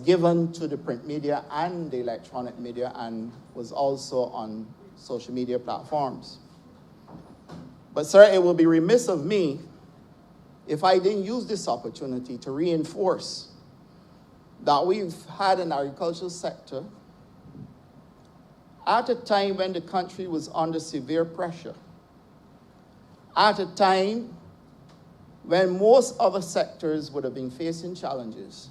given to the print media and the electronic media, and was also on social media platforms. But sir, it would be remiss of me if I didn't use this opportunity to reinforce that we've had an agricultural sector at a time when the country was under severe pressure, at a time when most other sectors would have been facing challenges.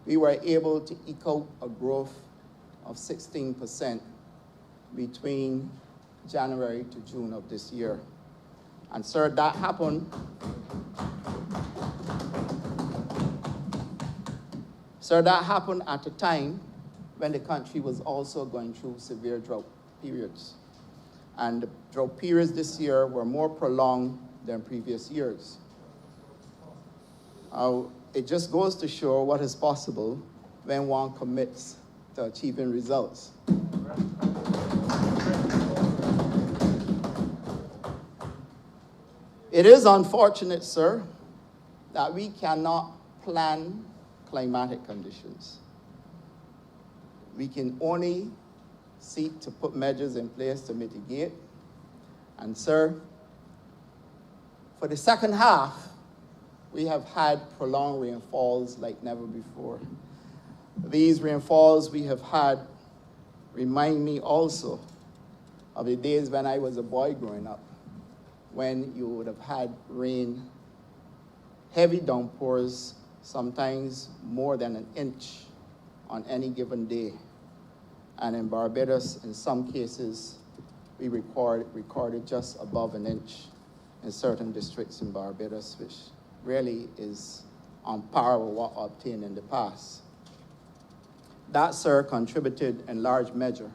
We were able to eke out a growth of 16% between January to June of this year. And sir, that happened at a time when the country was also going through severe drought periods. And the drought periods this year were more prolonged than previous years. It just goes to show what is possible when one commits to achieving results. It is unfortunate, sir, that we cannot plan climatic conditions. We can only seek to put measures in place to mitigate. And sir, for the second half, we have had prolonged rainfalls like never before. These rainfalls we have had remind me also of the days when I was a boy growing up, when you would have had rain, heavy downpours, sometimes more than an inch on any given day. And in Barbados, in some cases, we recorded just above an inch in certain districts in Barbados, which really is on par with what obtained in the past. That, sir, contributed in large measure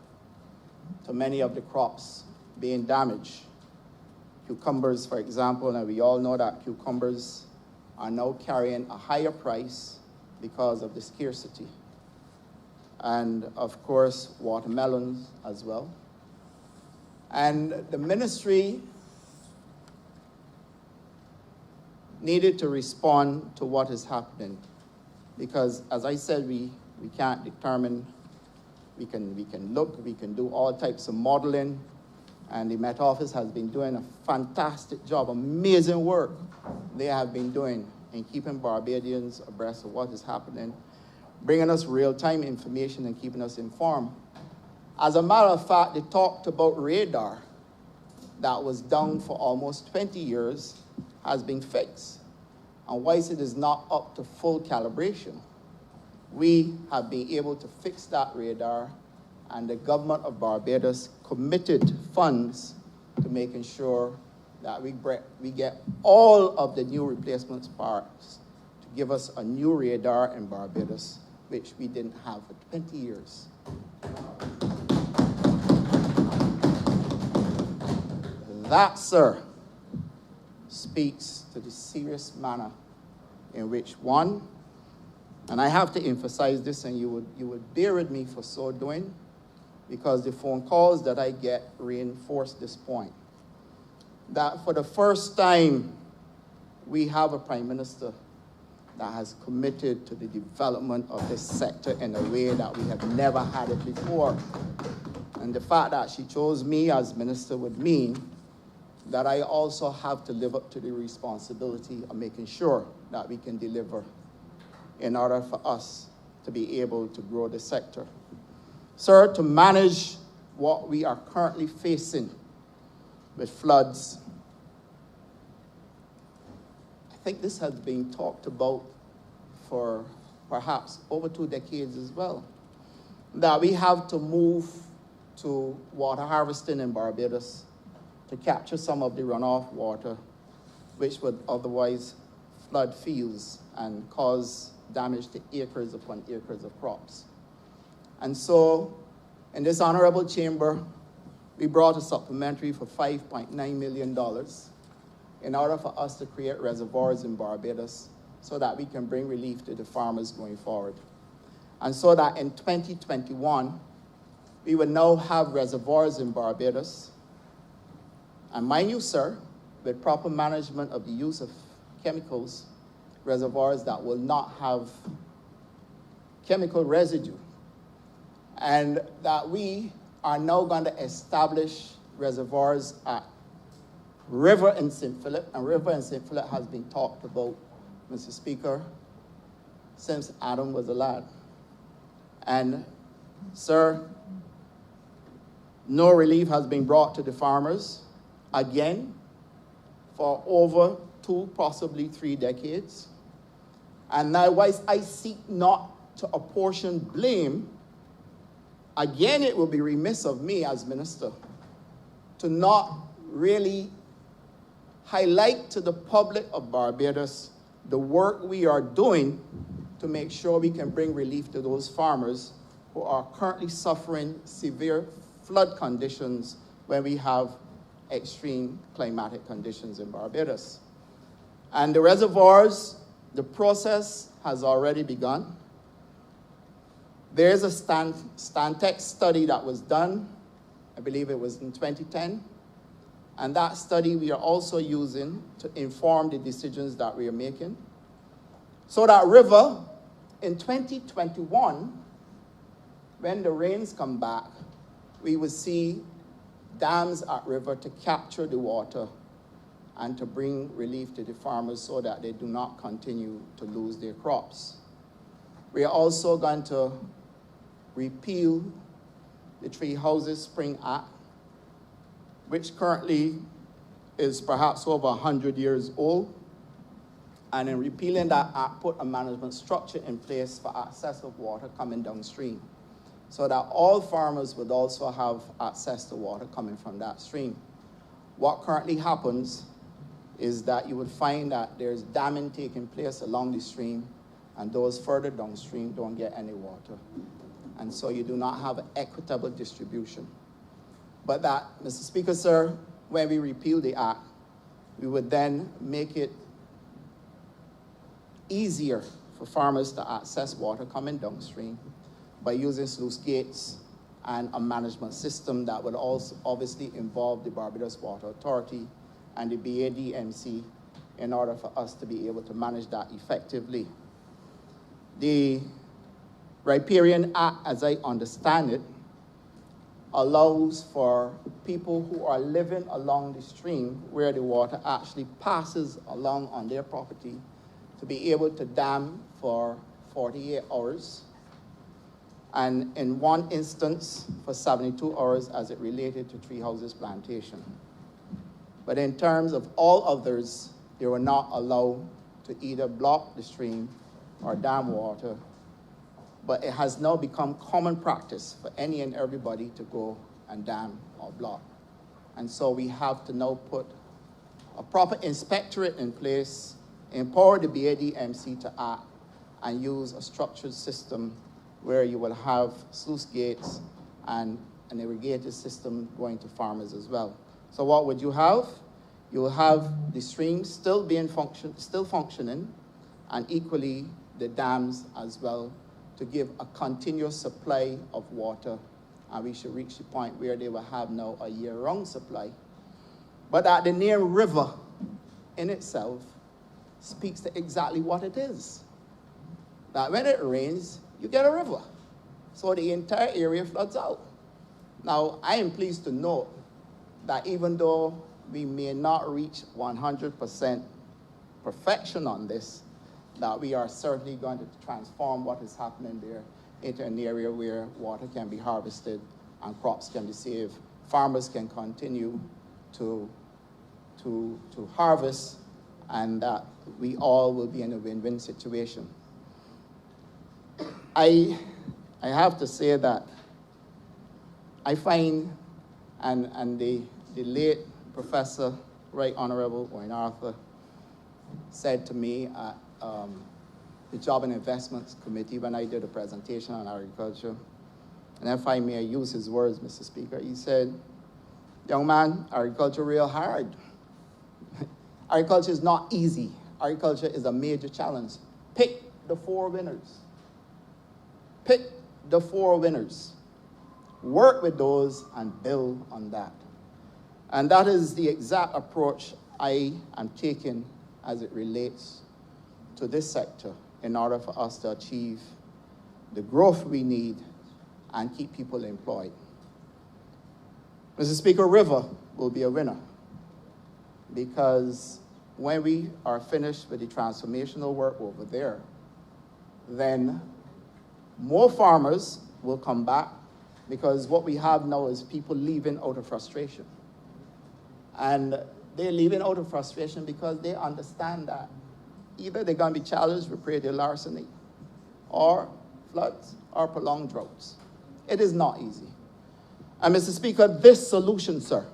to many of the crops being damaged. Cucumbers, for example, and we all know that cucumbers are now carrying a higher price because of the scarcity. And of course, watermelons as well. And the ministry needed to respond to what is happening, because as I said, we can't determine We can look, we can do all types of modeling, and the Met Office has been doing a fantastic job, amazing work they have been doing in keeping Barbadians abreast of what is happening, bringing us real-time information and keeping us informed. As a matter of fact, they talked about radar that was down for almost 20 years has been fixed. And whilst it is not up to full calibration, we have been able to fix that radar, and the government of Barbados committed funds to making sure that we get all of the new replacement parts to give us a new radar in Barbados, which we didn't have for 20 years. That, sir, speaks to the serious manner in which, one, and I have to emphasize this, and you would bear with me for so doing, because the phone calls that I get reinforce this point, that for the first time, we have a prime minister that has committed to the development of this sector in a way that we have never had it before. And the fact that she chose me as minister would mean that I also have to live up to the responsibility of making sure that we can deliver in order for us to be able to grow the sector. Sir, to manage what we are currently facing with floods, I think this has been talked about for perhaps over 2 decades as well, that we have to move to water harvesting in Barbados to capture some of the runoff water, which would otherwise flood fields and cause damage to acres upon acres of crops. And so, in this honorable chamber, we brought a supplementary for $5.9 million in order for us to create reservoirs in Barbados so that we can bring relief to the farmers going forward. And so that in 2021, we will now have reservoirs in Barbados. And mind you, sir, with proper management of the use of chemicals, reservoirs that will not have chemical residue. And that we are now going to establish reservoirs at River in St. Philip, and River in St. Philip has been talked about, Mr. Speaker, since Adam was a lad. And, sir, no relief has been brought to the farmers, again, for over 2, possibly 3 decades. And now, whilst I seek not to apportion blame, again, it will be remiss of me as minister to not really highlight to the public of Barbados the work we are doing to make sure we can bring relief to those farmers who are currently suffering severe flood conditions when we have extreme climatic conditions in Barbados. And the reservoirs, the process has already begun. There is a Stantec study that was done, I believe it was in 2010, and that study we are also using to inform the decisions that we are making. So that River, in 2021, when the rains come back, we will see dams at River to capture the water and to bring relief to the farmers so that they do not continue to lose their crops. We are also going to repeal the Three Houses Spring Act, which currently is perhaps over 100 years old. And in repealing that act, put a management structure in place for access of water coming downstream, so that all farmers would also have access to water coming from that stream. What currently happens is that you would find that there's damming taking place along the stream, and those further downstream don't get any water. And so you do not have an equitable distribution. But that, Mr. Speaker, sir, when we repeal the act, we would then make it easier for farmers to access water coming downstream by using sluice gates and a management system that would also obviously involve the Barbados Water Authority and the BADMC in order for us to be able to manage that effectively. The Riparian Act, as I understand it, allows for people who are living along the stream where the water actually passes along on their property to be able to dam for 48 hours, and in one instance for 72 hours as it related to Tree Houses Plantation. But in terms of all others, they were not allowed to either block the stream or dam water. But it has now become common practice for any and everybody to go and dam or block. And so we have to now put a proper inspectorate in place, empower the BADMC to act, and use a structured system where you will have sluice gates and an irrigated system going to farmers as well. So what would you have? You will have the streams still functioning, and equally the dams as well, to give a continuous supply of water, and we should reach the point where they will have now a year-round supply. But that the name river in itself speaks to exactly what it is. That when it rains, you get a river. So the entire area floods out. Now, I am pleased to note that even though we may not reach 100% perfection on this, that we are certainly going to transform what is happening there into an area where water can be harvested and crops can be saved. Farmers can continue to harvest, and that we all will be in a win-win situation. I have to say that I find, and the late Professor Right Honorable Wayne Arthur said to me at the Job and Investments Committee when I did a presentation on agriculture, and if I may use his words, Mr. Speaker, he said, "Young man, agriculture real hard. Agriculture is not easy. Agriculture is a major challenge. Pick the 4 winners. Pick the 4 winners. Work with those and build on that." And that is the exact approach I am taking as it relates to this sector in order for us to achieve the growth we need and keep people employed. Mr. Speaker, river will be a winner because when we are finished with the transformational work over there, then more farmers will come back, because what we have now is people leaving out of frustration. And they're leaving out of frustration because they understand that either they're going to be challenged with predatory larceny or floods or prolonged droughts. It is not easy. And Mr. Speaker, this solution, sir,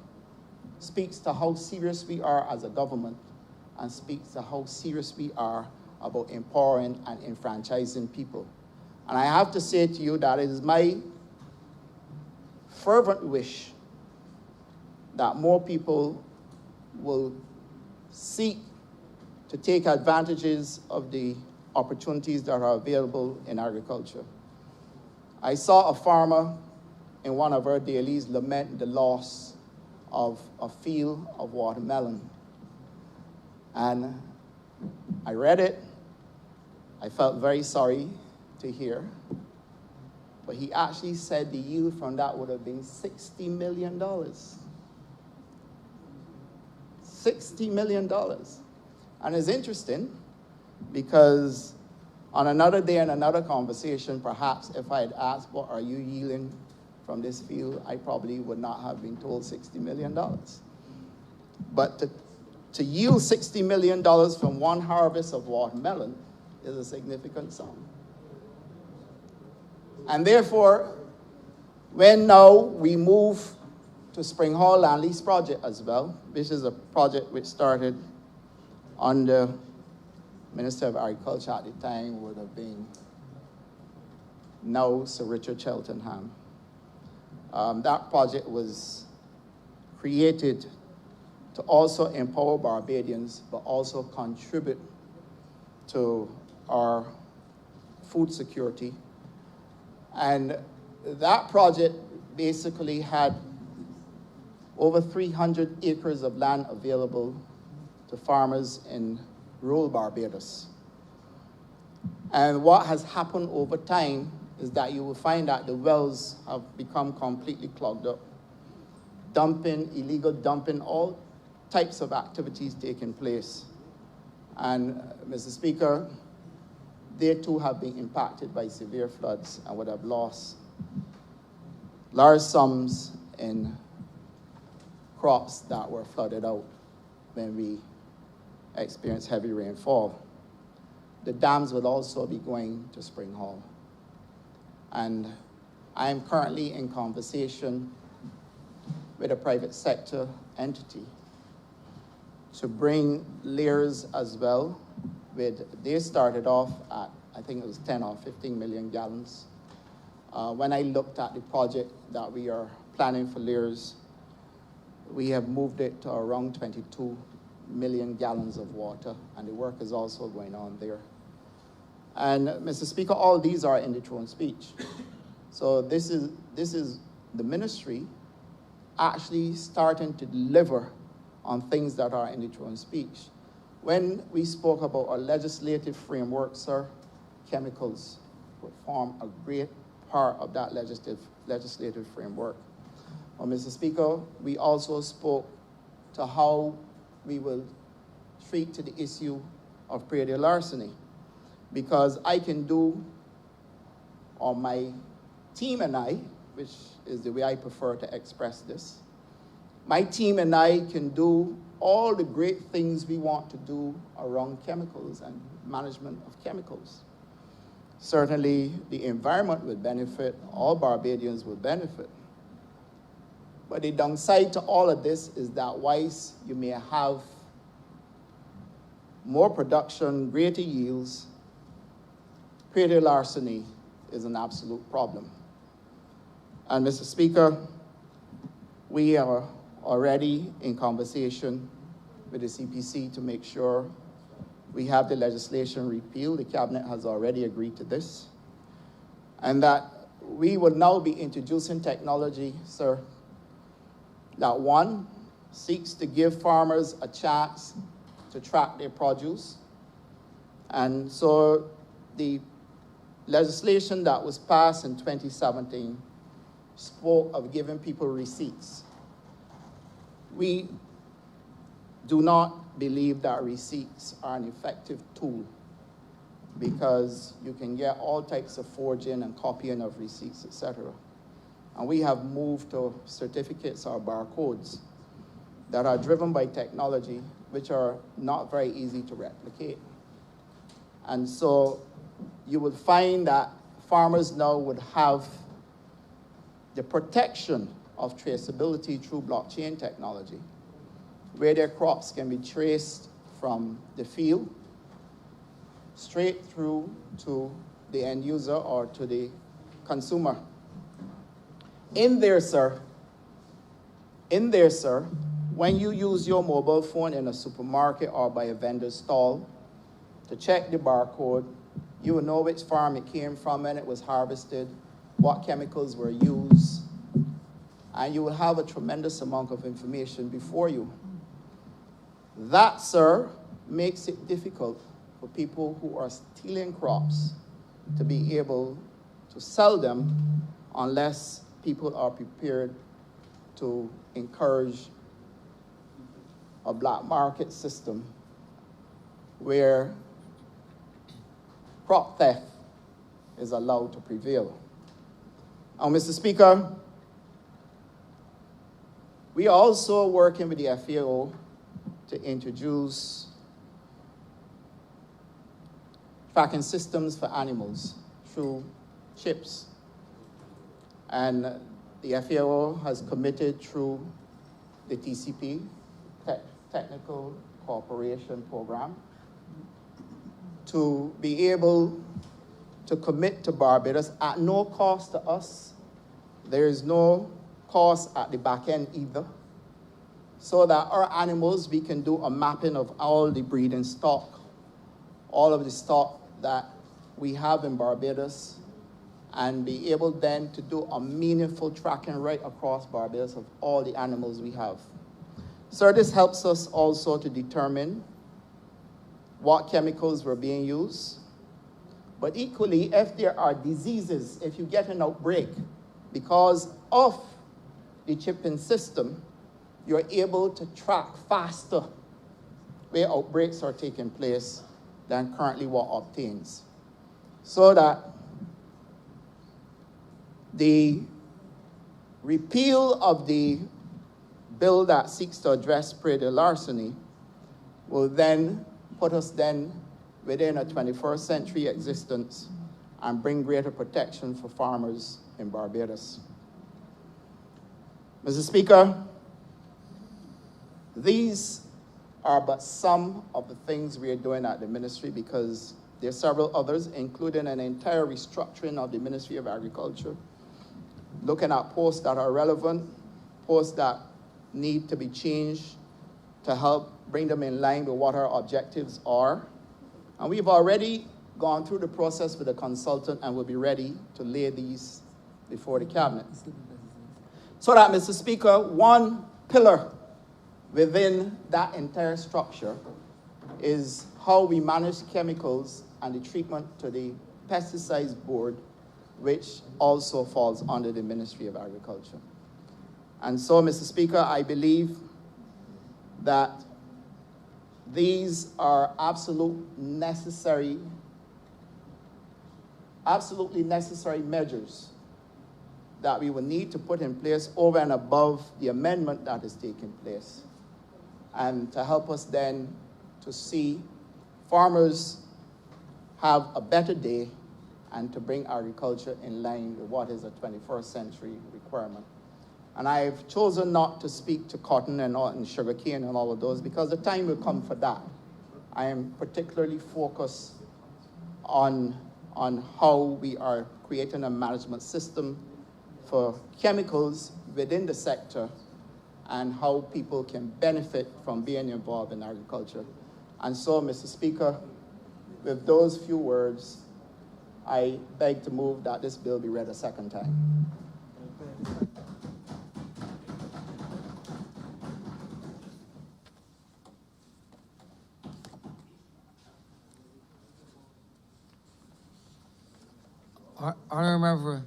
speaks to how serious we are as a government and speaks to how serious we are about empowering and enfranchising people. And I have to say to you that it is my fervent wish that more people will seek to take advantages of the opportunities that are available in agriculture. I saw a farmer in one of our dailies lament the loss of a field of watermelon. And I read it. I felt very sorry to hear. But he actually said the yield from that would have been $60 million. $60 million. And it's interesting because on another day in another conversation, perhaps if I had asked, what are you yielding from this field, I probably would not have been told $60 million. But to yield $60 million from one harvest of watermelon is a significant sum. And therefore, when now we move to Spring Hall Land Lease project as well, which is a project which started under Minister of Agriculture at the time, would have been now Sir Richard Cheltenham. That project was created to also empower Barbadians, but also contribute to our food security. And that project basically had over 300 acres of land available to farmers in rural Barbados. And what has happened over time is that you will find that the wells have become completely clogged up. Dumping, illegal dumping, all types of activities taking place. And, Mr. Speaker, they too have been impacted by severe floods and would have lost large sums in crops that were flooded out when we experienced heavy rainfall. The dams will also be going to Spring Hall. And I am currently in conversation with a private sector entity to bring layers as well. They started off at, I think it was 10 or 15 million gallons. When I looked at the project that we are planning for layers, we have moved it to around 22 million gallons of water, and the work is also going on there. And Mr. Speaker, all these are in the throne speech. So this is the ministry actually starting to deliver on things that are in the throne speech. When we spoke about our legislative framework, sir, chemicals would form a great part of that legislative framework. Well, Mr. Speaker, we also spoke to how we will treat to the issue of predial larceny, because I can do, or my team and I, which is the way I prefer to express this, my team and I can do all the great things we want to do around chemicals and management of chemicals. Certainly, the environment will benefit, all Barbadians will benefit. But the downside to all of this is that whilst you may have more production, greater yields, predial larceny is an absolute problem. And Mr. Speaker, we are already in conversation with the CPC to make sure we have the legislation repealed. The Cabinet has already agreed to this. And that we will now be introducing technology, sir, that one, seeks to give farmers a chance to track their produce. And so the legislation that was passed in 2017 spoke of giving people receipts. We do not believe that receipts are an effective tool, because you can get all types of forging and copying of receipts, etc. And we have moved to certificates or barcodes that are driven by technology, which are not very easy to replicate. And so you would find that farmers now would have the protection of traceability through blockchain technology, where their crops can be traced from the field straight through to the end user or to the consumer. In there, sir, when you use your mobile phone in a supermarket or by a vendor's stall to check the barcode, you will know which farm it came from, when it was harvested, what chemicals were used, and you will have a tremendous amount of information before you. That, sir, makes it difficult for people who are stealing crops to be able to sell them unless people are prepared to encourage a black market system where crop theft is allowed to prevail. And Mr. Speaker, we are also working with the FAO to introduce tracking systems for animals through chips. And the FAO has committed through the TCP, Technical Cooperation Program, to be able to commit to Barbados at no cost to us. There is no cost at the back end either, so that our animals, we can do a mapping of all the breeding stock, all of the stock that we have in Barbados, and be able then to do a meaningful tracking right across Barbados of all the animals we have. So this helps us also to determine what chemicals were being used, But equally, if there are diseases, if you get an outbreak because of the chipping system, you're able to track faster where outbreaks are taking place than currently what obtains. So that the repeal of the bill that seeks to address predatory larceny will then put us then within a 21st century existence and bring greater protection for farmers in Barbados. Mr. Speaker, these are but some of the things we are doing at the ministry, because there are several others, including an entire restructuring of the Ministry of Agriculture, looking at posts that are relevant, posts that need to be changed to help bring them in line with what our objectives are. And we've already gone through the process with a consultant and will be ready to lay these before the cabinet. So that, Mr. Speaker, one pillar within that entire structure is how we manage chemicals and the treatment to the Pesticides Board, which also falls under the Ministry of Agriculture. And so, Mr. Speaker, I believe that these are absolutely necessary measures that we will need to put in place over and above the amendment that is taking place, and to help us then to see farmers have a better day and to bring agriculture in line with what is a 21st century requirement. And I've chosen not to speak to cotton and sugarcane and all of those, because the time will come for that. I am particularly focused on how we are creating a management system for chemicals within the sector and how people can benefit from being involved in agriculture. And so, Mr. Speaker, with those few words, I beg to move that this bill be read a second time. Honourable Member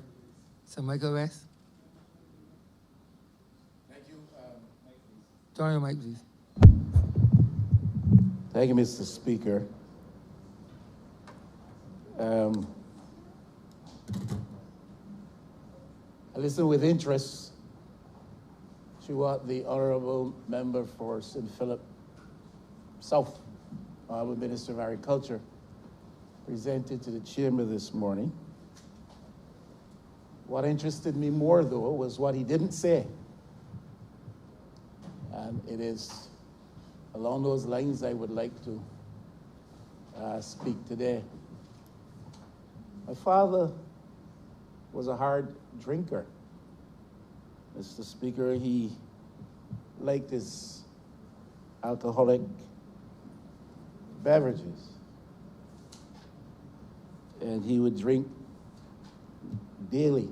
Sir Michael West. Thank you. Turn your mic, please. Thank you, Mr. Speaker. I listened with interest to what the Honourable Member for St. Philip South, Honourable Minister of Agriculture, presented to the Chamber this morning. What interested me more, though, was what he didn't say. And it is along those lines I would like to speak today. My father was a hard drinker. Mr. Speaker, he liked his alcoholic beverages. And he would drink daily.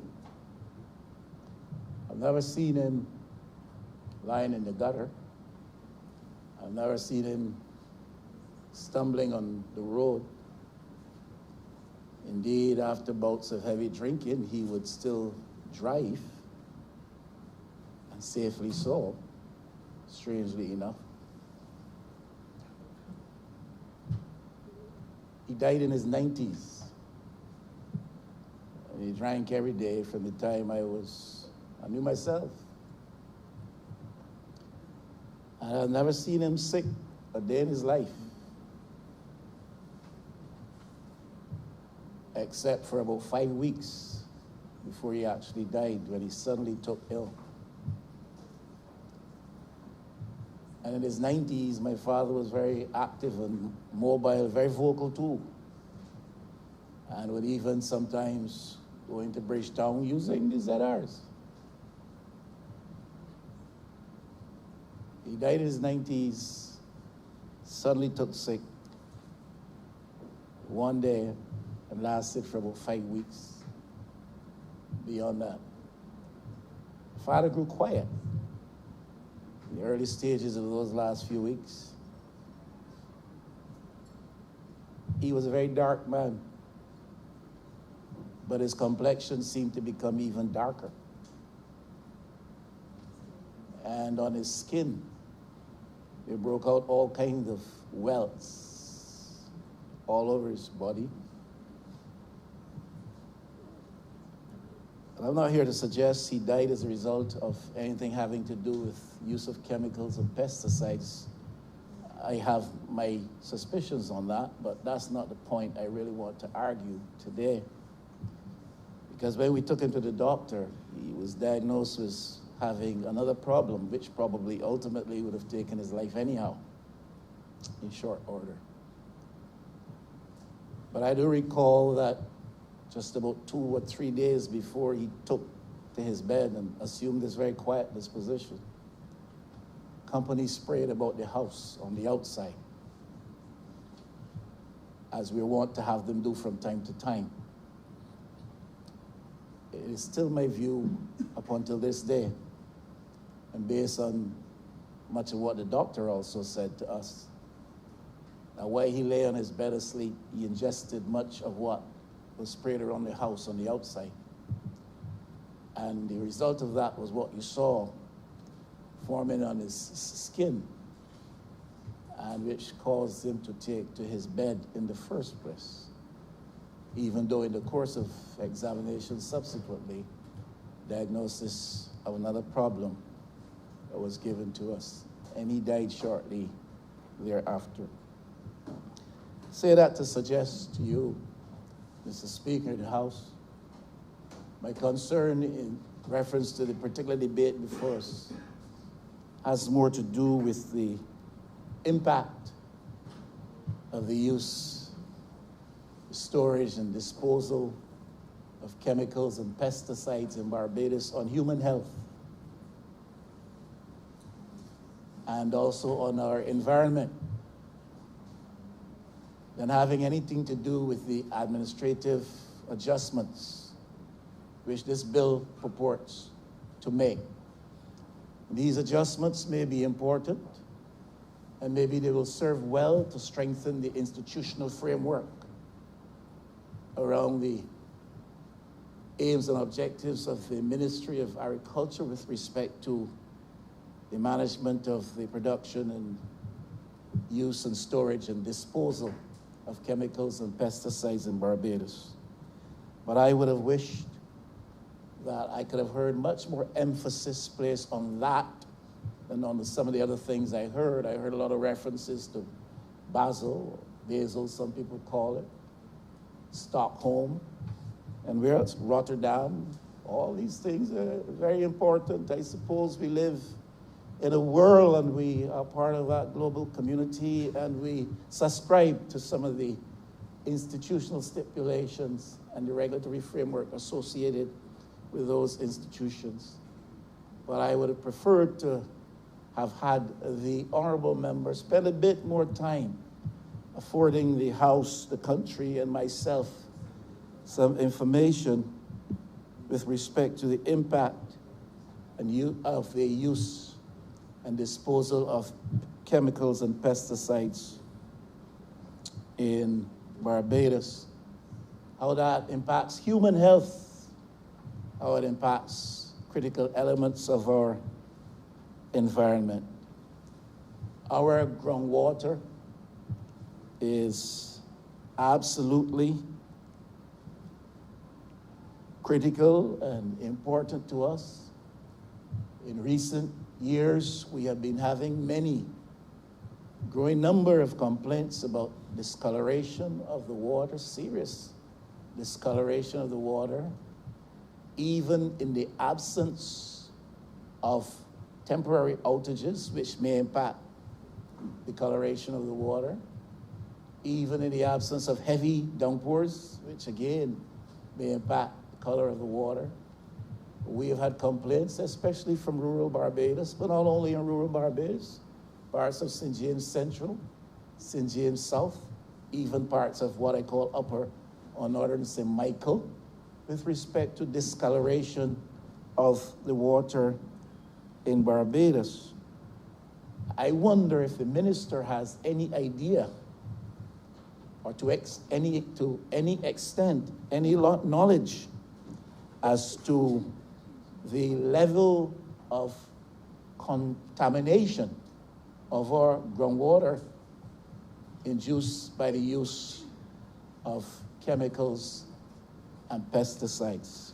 I've never seen him lying in the gutter. I've never seen him stumbling on the road. Indeed, after bouts of heavy drinking, he would still drive, and safely so, strangely enough. He died in his 90s. And he drank every day from the time I knew myself. And I've never seen him sick a day in his life, except for about 5 weeks before he actually died, when he suddenly took ill. And in his 90s, my father was very active and mobile, very vocal too, and would even sometimes go into Bridgetown using the ZRs. He died in his 90s, suddenly took sick one day, and lasted for about 5 weeks. Beyond that, father grew quiet in the early stages of those last few weeks. He was a very dark man. but his complexion seemed to become even darker. And on his skin, they broke out all kinds of welts all over his body. And I'm not here to suggest he died as a result of anything having to do with use of chemicals and pesticides. I have my suspicions on that, but that's not the point I really want to argue today. Because when we took him to the doctor, he was diagnosed with having another problem, which probably ultimately would have taken his life anyhow, in short order. But I do recall that just about 2 or 3 days before he took to his bed and assumed this very quiet disposition, company sprayed about the house on the outside, as we want to have them do from time to time. It is still my view up until this day, and based on much of what the doctor also said to us, that while he lay on his bed asleep, he ingested much of what was sprayed around the house on the outside. And the result of that was what you saw forming on his skin, and which caused him to take to his bed in the first place, even though in the course of examination subsequently, diagnosis of another problem that was given to us, and he died shortly thereafter. Say that to suggest to you, Mr. Speaker in the House, my concern in reference to the particular debate before us has more to do with the impact of the use, storage, and disposal of chemicals and pesticides in Barbados on human health, and also on our environment, than having anything to do with the administrative adjustments which this bill purports to make. These adjustments may be important, and maybe they will serve well to strengthen the institutional framework around the aims and objectives of the Ministry of Agriculture with respect to the management of the production and use and storage and disposal of chemicals and pesticides in Barbados. But I would have wished that I could have heard much more emphasis placed on that than on some of the other things I heard. I heard a lot of references to Basel, some people call it, Stockholm, and where else? Rotterdam. All these things are very important. I suppose we live in a world and we are part of that global community, and we subscribe to some of the institutional stipulations and the regulatory framework associated with those institutions. But I would have preferred to have had the honorable member spend a bit more time affording the House, the country, and myself some information with respect to the impact of the use and disposal of chemicals and pesticides in Barbados, how that impacts human health, how it impacts critical elements of our environment. Our groundwater is absolutely critical and important to us. In recent years, we have been having many growing number of complaints about discoloration of the water, serious discoloration of the water, even in the absence of temporary outages, which may impact the coloration of the water, even in the absence of heavy downpours, which again may impact the color of the water. We have had complaints, especially from rural Barbados, but not only in rural Barbados, parts of St. James Central, St. James South, even parts of what I call Upper or Northern St. Michael, with respect to discoloration of the water in Barbados. I wonder if the minister has any idea or to any extent, any knowledge as to the level of contamination of our groundwater induced by the use of chemicals and pesticides.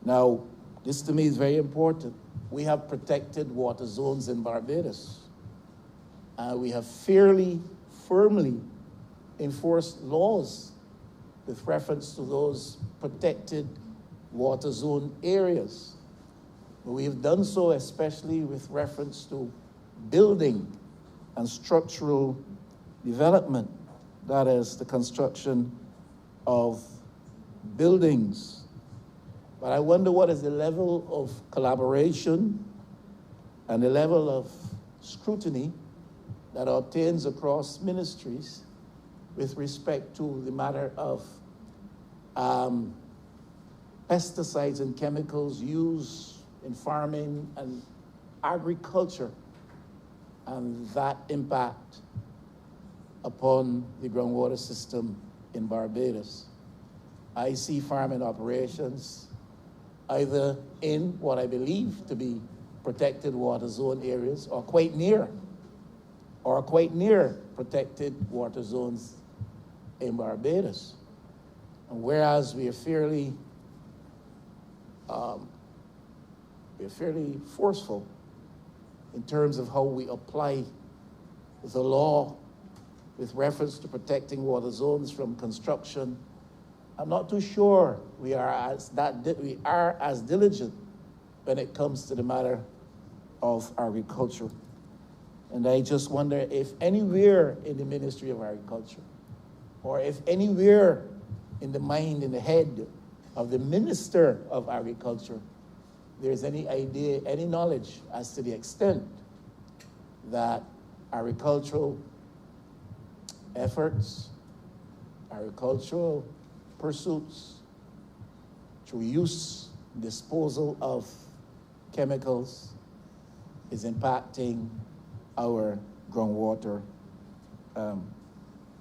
Now, this to me is very important. We have protected water zones in Barbados. We have firmly enforced laws with reference to those protected water zone areas. We have done so especially with reference to building and structural development, that is, the construction of buildings. But I wonder what is the level of collaboration and the level of scrutiny that obtains across ministries with respect to the matter of pesticides and chemicals used in farming and agriculture, and that impact upon the groundwater system in Barbados. I see farming operations either in what I believe to be protected water zone areas or quite near protected water zones in Barbados. And whereas we are fairly forceful in terms of how we apply the law with reference to protecting water zones from construction, I'm not too sure we are as diligent when it comes to the matter of agriculture. And I just wonder if anywhere in the Ministry of Agriculture, or if anywhere in the mind, in the head of the Minister of Agriculture, there's any idea, any knowledge as to the extent that agricultural efforts, agricultural pursuits, through use, disposal of chemicals, is impacting our groundwater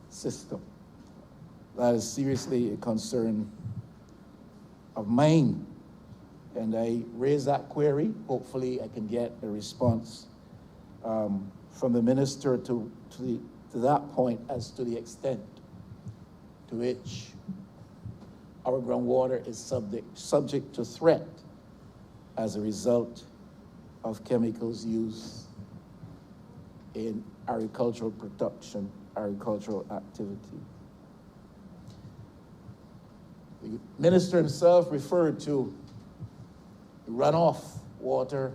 system. That is seriously a concern of mine. And I raise that query. Hopefully I can get a response from the minister to that point as to the extent to which our groundwater is subject to threat as a result of chemicals used in agricultural production, agricultural activity. The minister himself referred to runoff water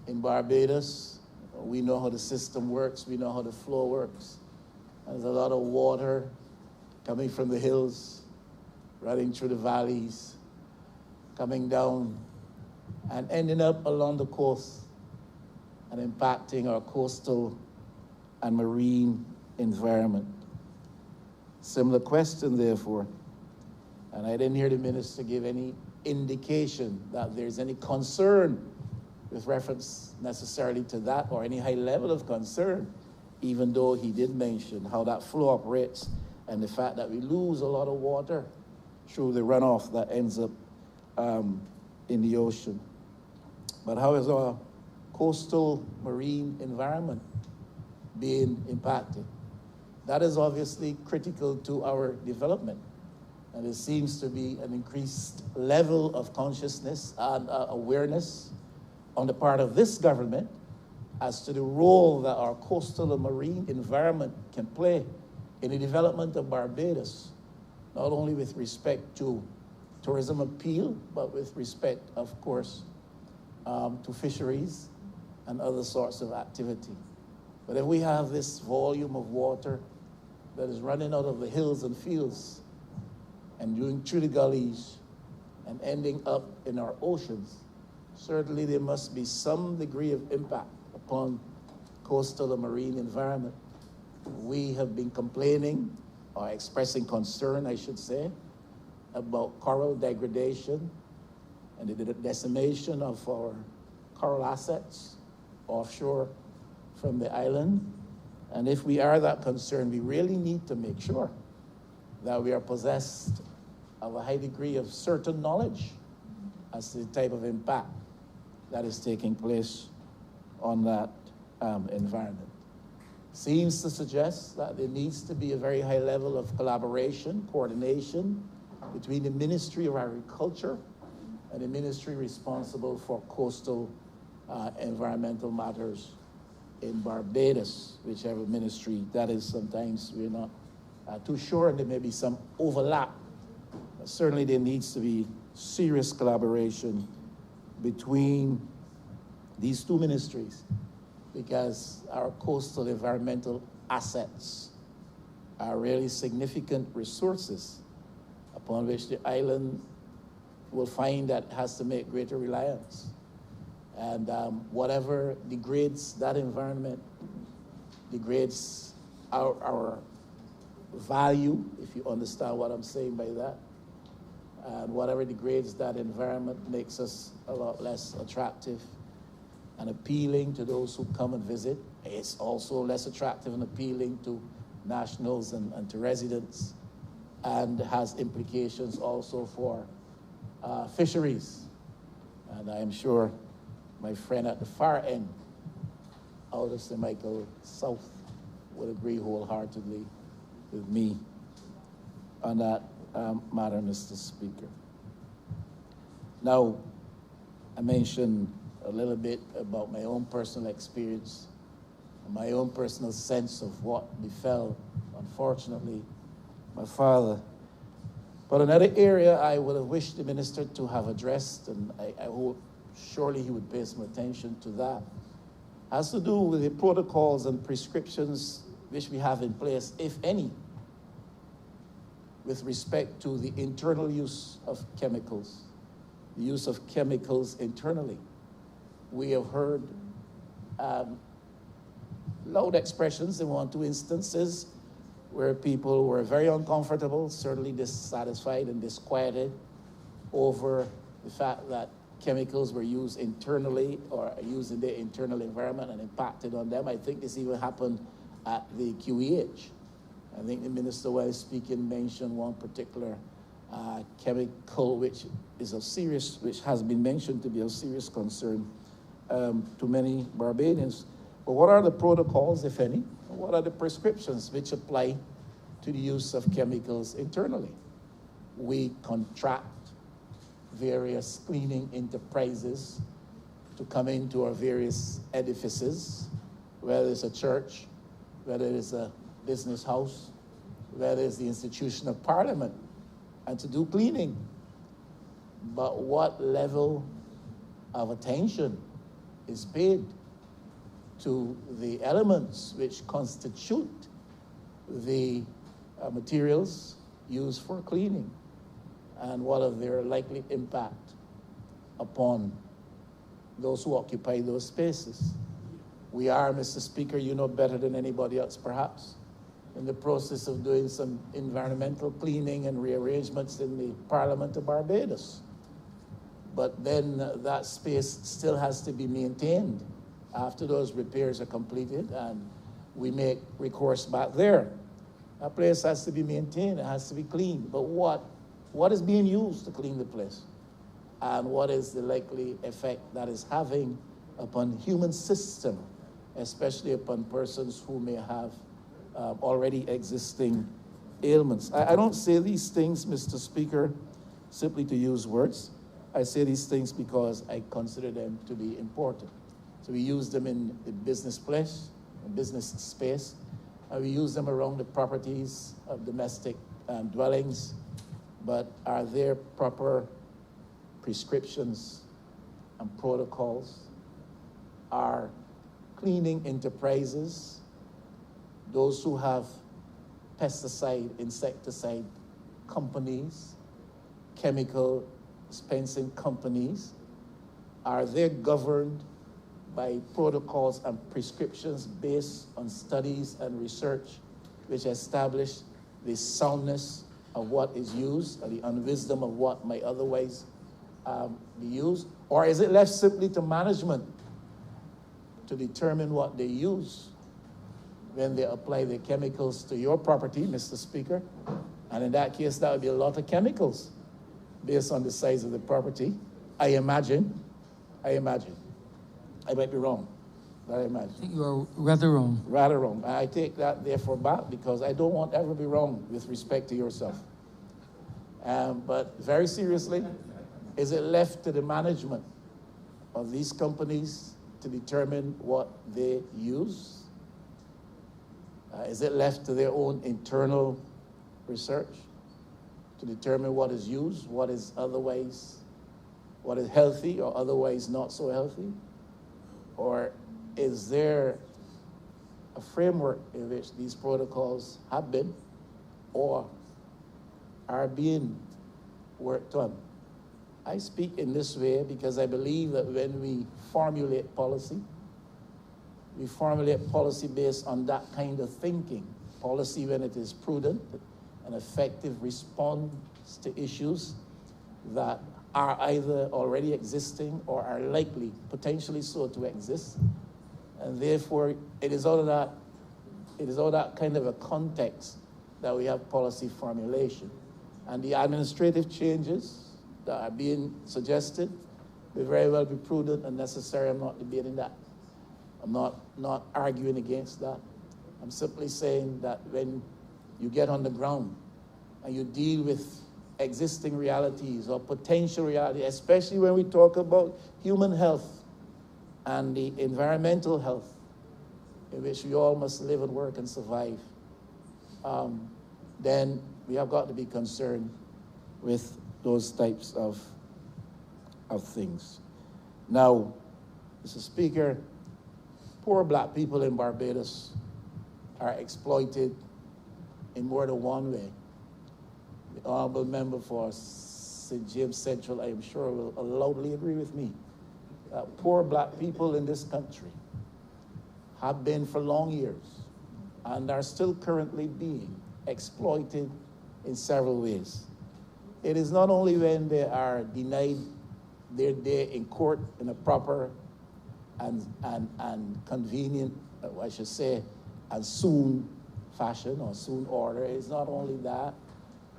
in Barbados. We know how the system works. We know how the flow works. There's a lot of water coming from the hills, running through the valleys, coming down and ending up along the coast and impacting our coastal and marine environment. Similar question, therefore, and I didn't hear the minister give any indication that there's any concern with reference necessarily to that, or any high level of concern, even though he did mention how that flow operates and the fact that we lose a lot of water through the runoff that ends up in the ocean. But how is our coastal marine environment being impacted? That is obviously critical to our development. And it seems to be an increased level of consciousness and awareness on the part of this government as to the role that our coastal and marine environment can play in the development of Barbados, not only with respect to tourism appeal, but with respect, of course, to fisheries and other sorts of activity. But if we have this volume of water that is running out of the hills and fields and going through the gullies and ending up in our oceans, certainly there must be some degree of impact upon coastal and marine environment. We have been complaining, or expressing concern, I should say, about coral degradation and the decimation of our coral assets offshore from the island. And if we are that concerned, we really need to make sure that we are possessed of a high degree of certain knowledge as to the type of impact that is taking place on that environment. Seems to suggest that there needs to be a very high level of collaboration, coordination between the Ministry of Agriculture and the ministry responsible for coastal environmental matters in Barbados, whichever ministry that is. Sometimes we're not too sure, and there may be some overlap. But certainly there needs to be serious collaboration between these two ministries, because our coastal environmental assets are really significant resources upon which the island will find that it has to make greater reliance. And whatever degrades that environment degrades our value, if you understand what I'm saying by that. And whatever degrades that environment makes us a lot less attractive and appealing to those who come and visit. It's also less attractive and appealing to nationals and to residents, and has implications also for fisheries. And I am sure my friend at the far end, out of St. Michael South, would agree wholeheartedly with me on that matter, Mr. Speaker. Now, I mentioned a little bit about my own personal experience, my own personal sense of what befell, unfortunately, my father. But another area I would have wished the minister to have addressed, and I hope surely he would pay some attention to that, has to do with the protocols and prescriptions which we have in place, if any, with respect to the internal use of chemicals, the use of chemicals internally. We have heard loud expressions in 1 or 2 instances where people were very uncomfortable, certainly dissatisfied and disquieted over the fact that chemicals were used internally or used in their internal environment and impacted on them. I think this even happened at the QEH. I think the minister, while speaking, mentioned one particular chemical which has been mentioned to be of serious concern to many Barbadians. But what are the protocols, if any? What are the prescriptions which apply to the use of chemicals internally? We contract various cleaning enterprises to come into our various edifices, whether it's a church, whether it's a business house, whether it's the institution of parliament, and to do cleaning. But what level of attention is paid to the elements which constitute the materials used for cleaning, and what are their likely impact upon those who occupy those spaces? We are, Mr. Speaker, you know better than anybody else perhaps, in the process of doing some environmental cleaning and rearrangements in the Parliament of Barbados. But then that space still has to be maintained after those repairs are completed, and we make recourse back there. That place has to be maintained, it has to be cleaned. But what is being used to clean the place? And what is the likely effect that is having upon human system, especially upon persons who may have already existing ailments? I don't say these things, Mr. Speaker, simply to use words. I say these things because I consider them to be important. So we use them in the business place, in business space, and we use them around the properties of domestic dwellings. But are there proper prescriptions and protocols? Are cleaning enterprises, those who have pesticide, insecticide companies, chemical dispensing companies, are they governed by protocols and prescriptions based on studies and research which establish the soundness of what is used or the unwisdom of what might otherwise be used? Or is it left simply to management to determine what they use when they apply the chemicals to your property, Mr. Speaker. And in that case, that would be a lot of chemicals based on the size of the property. I imagine. I might be wrong, but I imagine. I think you are rather wrong. Rather wrong. I take that therefore back because I don't want ever be wrong with respect to yourself. But very seriously, is it left to the management of these companies to determine what they use? Is it left to their own internal research to determine what is used, what is healthy or otherwise not so healthy? Or is there a framework in which these protocols have been or are being worked on? I speak in this way because I believe that when we formulate policy based on that kind of thinking. Policy when it is prudent, an effective response to issues that are either already existing or are likely, potentially so, to exist. And therefore, it is out of that kind of a context that we have policy formulation. And the administrative changes that are being suggested may very well be prudent and necessary. I'm not debating that. I'm not arguing against that. I'm simply saying that when you get on the ground and you deal with existing realities or potential reality, especially when we talk about human health and the environmental health in which we all must live and work and survive, then we have got to be concerned with those types of things. Now, Mr. Speaker, poor black people in Barbados are exploited in more than one way. The honorable member for St. James Central, I am sure, will loudly agree with me. Poor black people in this country have been for long years and are still currently being exploited in several ways. It is not only when they are denied their day in court in a proper and convenient, I should say, and soon fashion or soon order. It's not only that.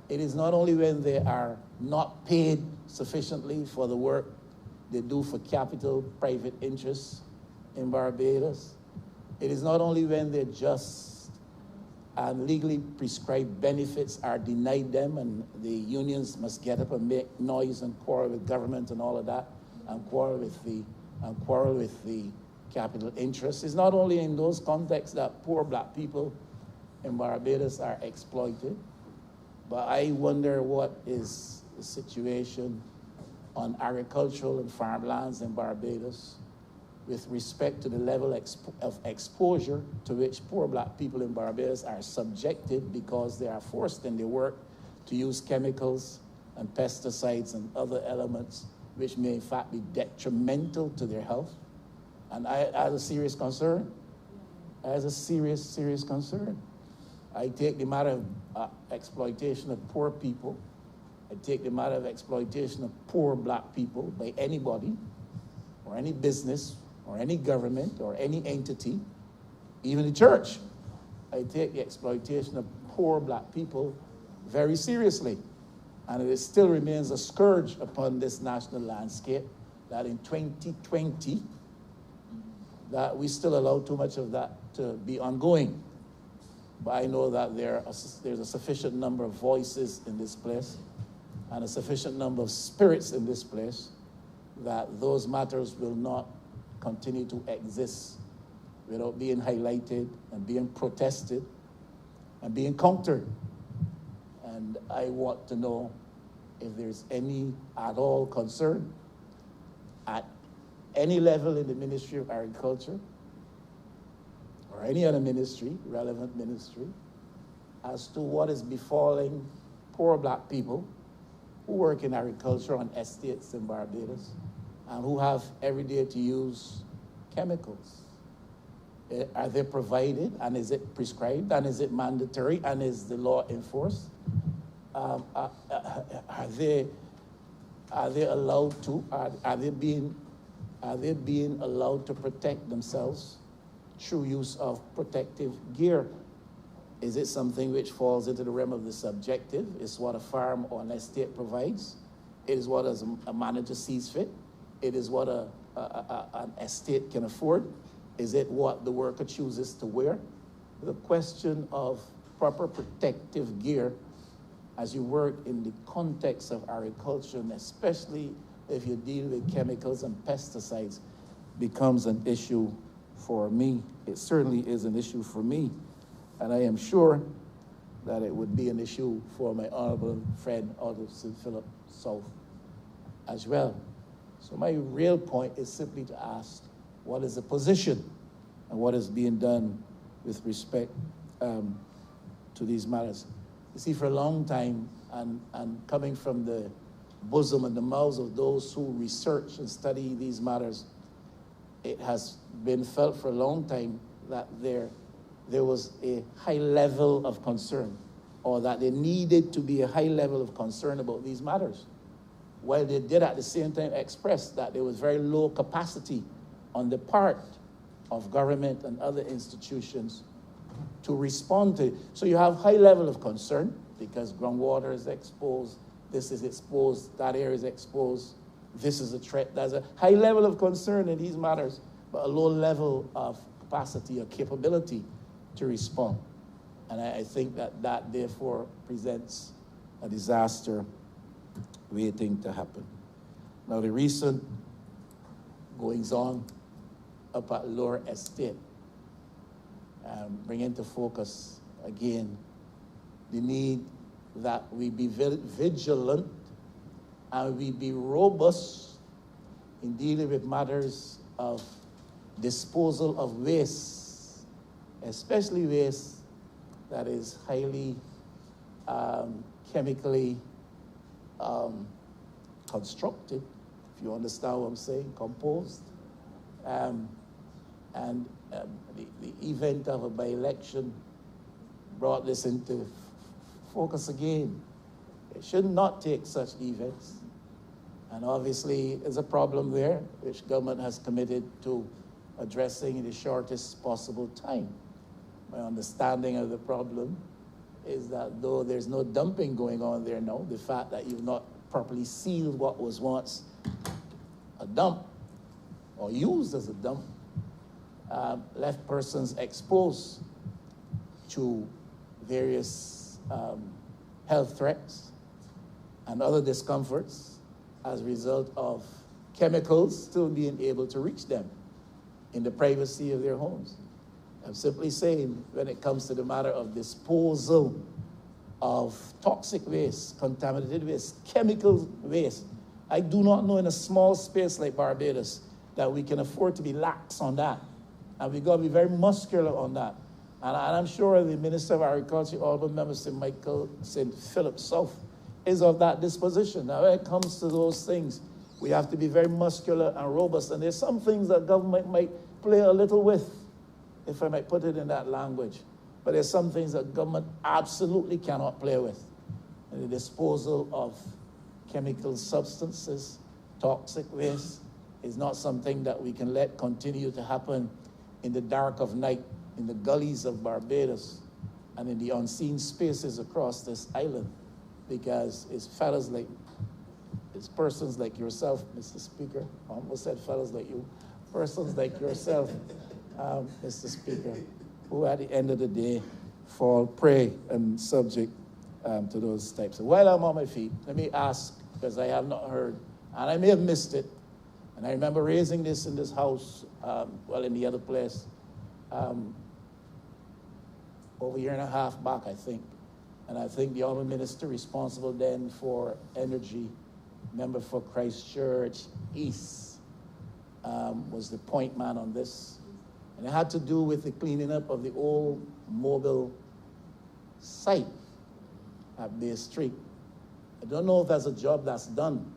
It is not only when they are not paid sufficiently for the work they do for capital private interests in Barbados. It is not only when their just and legally prescribed benefits are denied them and the unions must get up and make noise and quarrel with government and all of that and quarrel with the capital interests. It's not only in those contexts that poor black people in Barbados are exploited, but I wonder what is the situation on agricultural and farmlands in Barbados with respect to the level of exposure to which poor black people in Barbados are subjected because they are forced in their work to use chemicals and pesticides and other elements which may in fact be detrimental to their health. And as a serious concern, serious concern. I take the matter of exploitation of poor people. I take the matter of exploitation of poor black people by anybody or any business or any government or any entity, even the church. I take the exploitation of poor black people very seriously. And it still remains a scourge upon this national landscape that in 2020, that we still allow too much of that to be ongoing. But I know that there's a sufficient number of voices in this place and a sufficient number of spirits in this place that those matters will not continue to exist without being highlighted and being protested and being countered. And I want to know if there's any at all concern at any level in the Ministry of Agriculture or any other ministry, relevant ministry, as to what is befalling poor black people who work in agriculture on estates in Barbados and who have every day to use chemicals. Are they provided, and is it prescribed, and is it mandatory, and is the law enforced? Are they allowed to? Are they being allowed to protect themselves true use of protective gear? Is it something which falls into the realm of the subjective? It's what a farm or an estate provides. It is what a manager sees fit. It is what an estate can afford. Is it what the worker chooses to wear? The question of proper protective gear as you work in the context of agriculture, and especially if you deal with chemicals and pesticides, becomes an issue for me. It certainly is an issue for me. And I am sure that it would be an issue for my honorable friend out of St. Philip South as well. So my real point is simply to ask, what is the position and what is being done with respect to these matters? You see, for a long time, and coming from the bosom and the mouths of those who research and study these matters, it has been felt for a long time that there was a high level of concern, or that there needed to be a high level of concern about these matters, while they did at the same time express that there was very low capacity on the part of government and other institutions to respond to it. So you have high level of concern because groundwater is exposed, this is exposed, that area is exposed, this is a threat. There's a high level of concern in these matters, but a low level of capacity or capability to respond. And I think that therefore presents a disaster waiting to happen. Now, the recent goings on up at Lower Estate bring into focus again the need that we be vigilant and we be robust in dealing with matters of disposal of waste, especially waste that is highly chemically constructed, if you understand what I'm saying, composed. The event of a by-election brought this into focus again. It should not take such events. And obviously, there's a problem there, which government has committed to addressing in the shortest possible time. My understanding of the problem is that though there's no dumping going on there now, the fact that you've not properly sealed what was once a dump or used as a dump left persons exposed to various health threats and other discomforts as a result of chemicals still being able to reach them in the privacy of their homes. I'm simply saying, when it comes to the matter of disposal of toxic waste, contaminated waste, chemical waste, I do not know in a small space like Barbados that we can afford to be lax on that. And we've got to be very muscular on that. And I'm sure the Minister of Agriculture, Honorable Member St. Philip South, is of that disposition. Now, when it comes to those things, we have to be very muscular and robust. And there's some things that government might play a little with, if I might put it in that language. But there's some things that government absolutely cannot play with. And the disposal of chemical substances, toxic waste, is not something that we can let continue to happen in the dark of night, in the gullies of Barbados, and in the unseen spaces across this island, because it's persons like yourself, Mr. Speaker. I almost said fellas like you. Persons like yourself, Mr. Speaker, who at the end of the day fall prey and subject to those types. So while I'm on my feet, let me ask, because I have not heard, and I may have missed it, and I remember raising this in this house, in the other place, over a year and a half back, I think. And I think the Honourable Minister responsible then for energy, member for Christchurch East, was the point man on this. And it had to do with the cleaning up of the old mobile site at Bay Street. I don't know if that's a job that's done,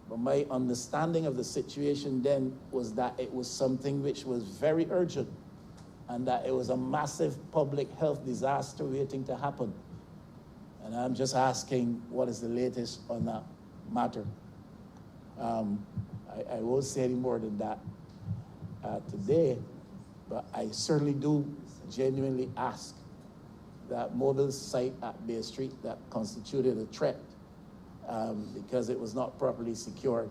but my understanding of the situation then was that it was something which was very urgent and that it was a massive public health disaster waiting to happen. And I'm just asking, what is the latest on that matter? I won't say any more than that today, but I certainly do genuinely ask that mobile site at Bay Street that constituted a threat because it was not properly secured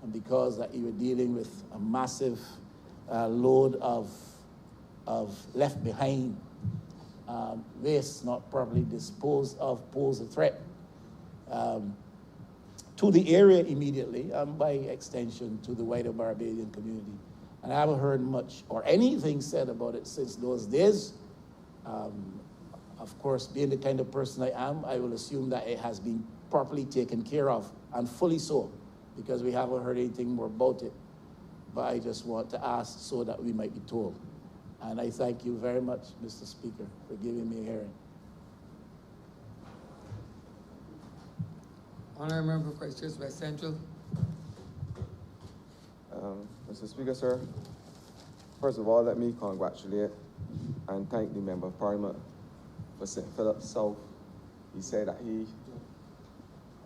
and because that you were dealing with a massive load of left behind waste not properly disposed of pose a threat to the area immediately and by extension to the wider Barbadian community. And I haven't heard much or anything said about it since those days. Of course, being the kind of person I am, I will assume that it has been properly taken care of, and fully so, because we haven't heard anything more about it. But I just want to ask so that we might be told. And I thank you very much, Mr. Speaker, for giving me a hearing. Honourable Member for Christchurch West Central. Mr. Speaker, sir, first of all, let me congratulate and thank the Member of Parliament for St. Philip South. He said that he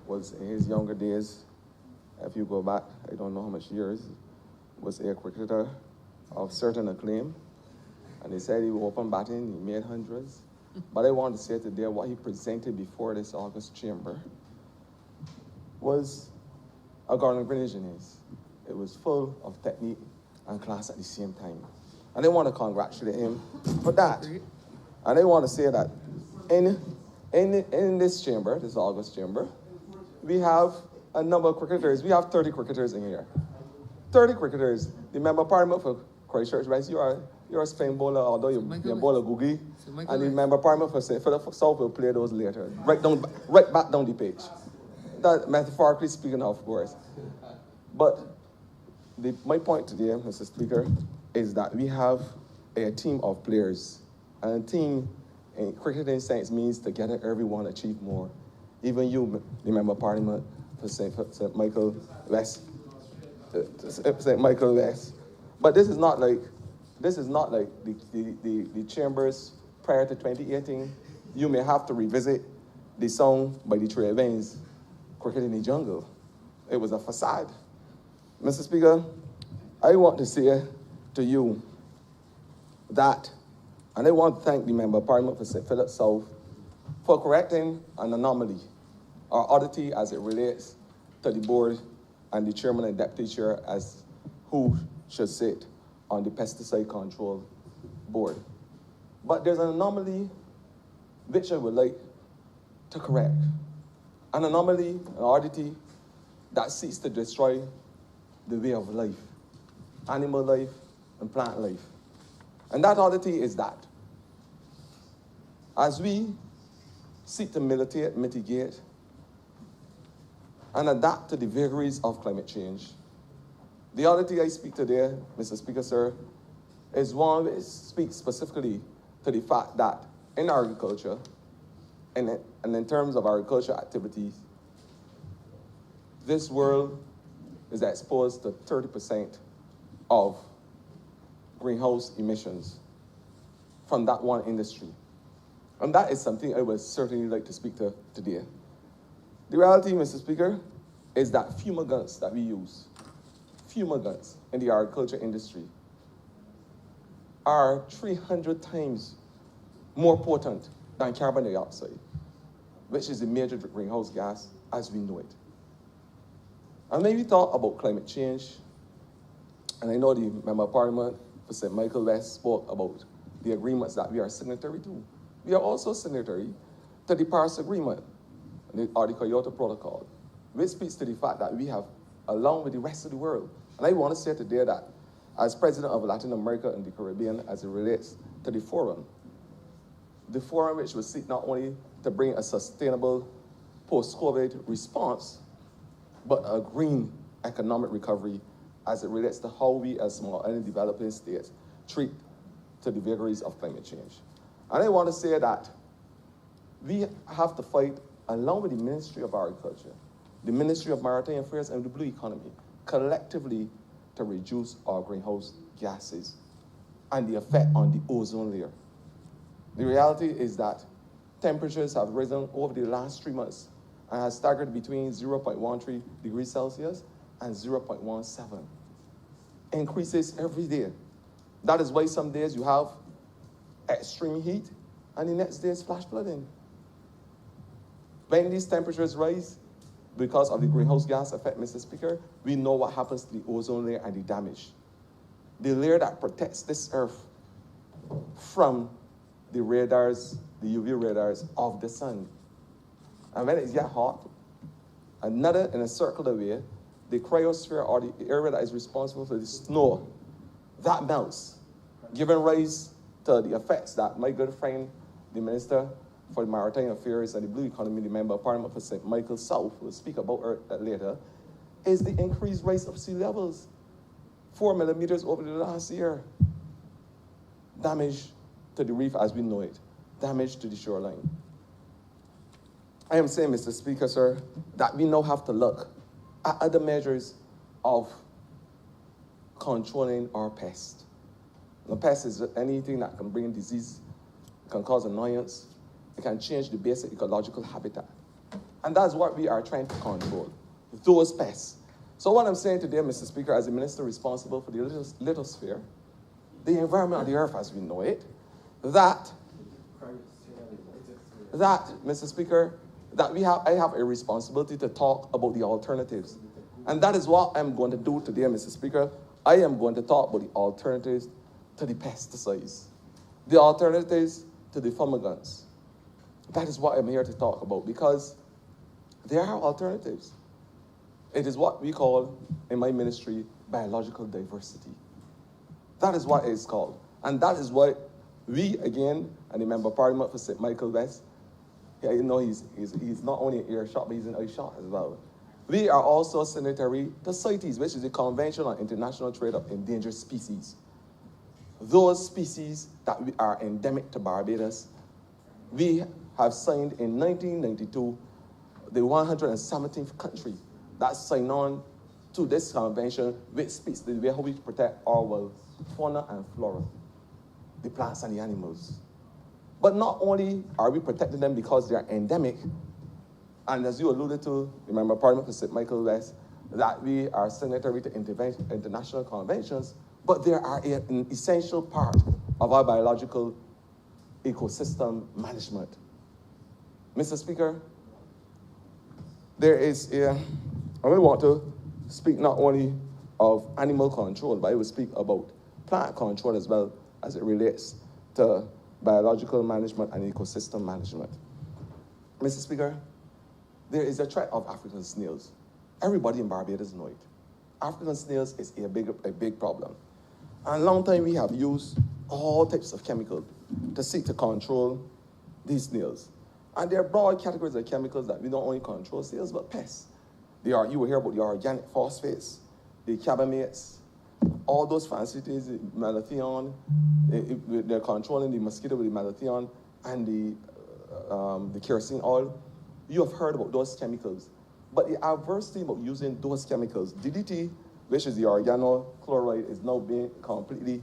was, in his younger days, if you go back, I don't know how much years, was a cricketer of certain acclaim. And he said he was open batting, he made hundreds. But I want to say today what he presented before this August chamber was a Garland Greenwich innings. It was full of technique and class at the same time. And I want to congratulate him for that. And I want to say that in this chamber, this August chamber, we have a number of cricketers. We have 30 cricketers in here. 30 cricketers. The Member of Parliament for Christchurch West, you're a spin bowler, although you're bowler googie. And the Member of Parliament for St. Philip South will play those later. Right back down the page. That metaphorically speaking, of course. But my point today, Mr. Speaker, is that we have a team of players. And a team in cricketing sense means together everyone achieve more. Even you, the Member of Parliament for St. Michael West. St. Michael West. But this is not like the chambers prior to 2018. You may have to revisit the song by the Trey Veins, Cricket in the Jungle. It was a facade. Mr. Speaker, I want to say to you that, and I want to thank the Member of Parliament for St. Philip South for correcting an anomaly or oddity as it relates to the board and the chairman and deputy chair as who should sit on the pesticide control board. But there's an anomaly which I would like to correct. An anomaly, an oddity that seeks to destroy the way of life, animal life and plant life. And that oddity is that as we seek to mitigate, and adapt to the vagaries of climate change, the oddity I speak today, Mr. Speaker, sir, is one that speaks specifically to the fact that in agriculture, and in terms of agricultural activities, this world is exposed to 30% of greenhouse emissions from that one industry. And that is something I would certainly like to speak to today. The reality, Mr. Speaker, is that fumigants that we use, fumigants in the agriculture industry, are 300 times more potent than carbon dioxide, which is a major greenhouse gas as we know it. And when we talk about climate change, and I know the Member of Parliament for St. Michael West spoke about the agreements that we are signatory to. We are also signatory to the Paris Agreement, or the Kyoto Protocol, which speaks to the fact that we have, along with the rest of the world, and I want to say today that as President of Latin America and the Caribbean, as it relates to the forum which will seek not only to bring a sustainable post-COVID response, but a green economic recovery as it relates to how we as small and developing states treat to the vagaries of climate change. And I want to say that we have to fight along with the Ministry of Agriculture, the Ministry of Maritime Affairs and the Blue Economy, collectively to reduce our greenhouse gases and the effect on the ozone layer. The reality is that temperatures have risen over the last 3 months and has staggered between 0.13 degrees Celsius and 0.17. Increases every day. That is why some days you have extreme heat, and the next day is flash flooding. When these temperatures rise, because of the greenhouse gas effect, Mr. Speaker, we know what happens to the ozone layer and the damage. The layer that protects this earth from the radars, the UV radars of the sun. And when it gets hot, another, in a circular way, the cryosphere, or the area that is responsible for the snow, that melts, giving rise to the effects that my good friend, the Minister for the Maritime Affairs and the Blue Economy, the Member of Parliament for St. Michael South, will speak about later, is the increased rise of sea levels. 4 millimeters over the last year. Damage to the reef as we know it. Damage to the shoreline. I am saying, Mr. Speaker, sir, that we now have to look at other measures of controlling our pest. The pest is anything that can bring disease, can cause annoyance, it can change the basic ecological habitat. And that's what we are trying to control, those pests. So what I'm saying today, Mr. Speaker, as the minister responsible for the lithosphere, the environment of the earth as we know it, that, Mr. Speaker, that I have a responsibility to talk about the alternatives. And that is what I'm going to do today, Mr. Speaker. I am going to talk about the alternatives to the pesticides, the alternatives to the fumigants. That is what I'm here to talk about, because there are alternatives. It is what we call, in my ministry, biological diversity. That is what it is called. And that is what we, again, and the Member of Parliament for St. Michael West, yeah, you know, he's not only in earshot, but he's in eyeshot as well. We are also signatory to CITES, which is the Convention on International Trade of Endangered Species. Those species that are endemic to Barbados, we have signed in 1992, the 117th country that signed on to this convention, which speaks the way how we protect our world, fauna and flora, the plants and the animals. But not only are we protecting them because they are endemic, and as you alluded to, remember Parliament for St. Michael West, that we are signatory to international conventions, but they are an essential part of our biological ecosystem management. Mr. Speaker, I really want to speak not only of animal control, but I will speak about plant control as well as it relates to biological management and ecosystem management. Mr. Speaker, there is a threat of African snails. Everybody in Barbados knows it. African snails is a big problem. And a long time we have used all types of chemicals to seek to control these snails. And there are broad categories of chemicals that we don't only control snails, but pests. You will hear about the organic phosphates, the carbamates, all those fancy things, the malathion, they're controlling the mosquito with the malathion and the kerosene oil. You have heard about those chemicals. But the adversity about using those chemicals, DDT, which is the organochloride, is now being completely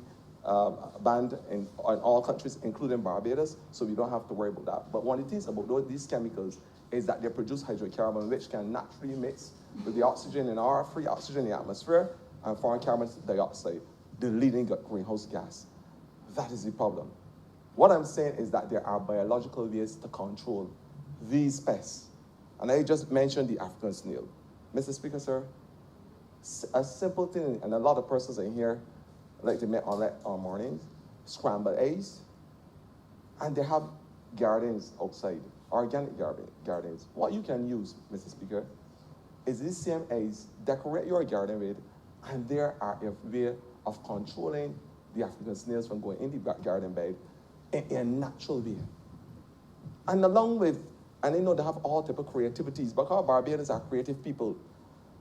banned in all countries, including Barbados, so we don't have to worry about that. But one of the things about these chemicals is that they produce hydrocarbon, which can naturally mix with the oxygen in our free oxygen in the atmosphere and foreign carbon dioxide, the leading greenhouse gas. That is the problem. What I'm saying is that there are biological ways to control these pests. And I just mentioned the African snail. Mr. Speaker, sir, a simple thing, and a lot of persons in here like to make omelette on mornings, scrambled eggs, and they have gardens outside, organic gardens. What you can use, Mr. Speaker, is these same eggs, decorate your garden with, and there are a way of controlling the African snails from going in the garden bed in a natural way. And along with, and I know they have all types of creativities, because Barbadians are creative people.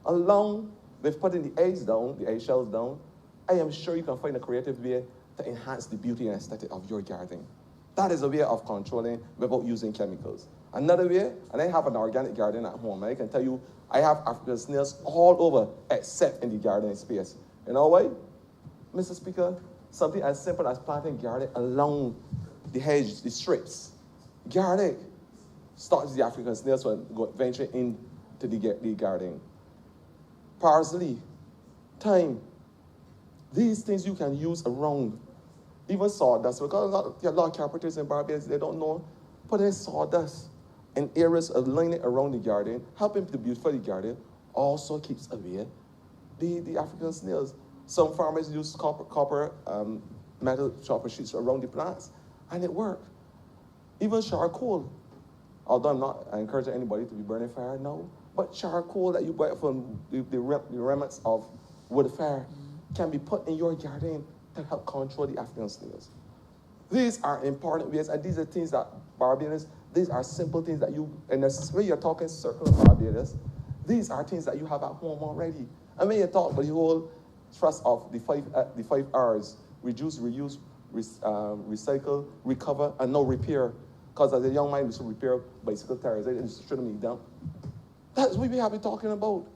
Along with putting the eggs down, the egg shells down, I am sure you can find a creative way to enhance the beauty and aesthetic of your garden. That is a way of controlling without using chemicals. Another way, and I have an organic garden at home, and I can tell you, I have African snails all over except in the garden space. You know why? Mr. Speaker, something as simple as planting garlic along the hedge, the strips. Garlic stops the African snails from venturing into the garden. Parsley, thyme, these things you can use around Even sawdust, because a lot of carpenters in Barbados, they don't know, putting sawdust in areas of lining around the garden, helping to beautify the garden, also keeps away the African snails. Some farmers use copper metal chopper sheets around the plants, and it works. Even charcoal, although I'm not encouraging anybody to be burning fire now, but charcoal that you buy from the remnants of wood fire can be put in your garden to help control the African snails. These are important ways, and these are things that Barbadians, these are simple things that you, and when you're talking circular Barbados, these are things that you have at home already. And when you talk about the whole thrust of the five R's, reduce, reuse, recycle, recover, and no repair. Because as a young man, we used to repair bicycle tires, they used to throw them down. That's what we have been talking about.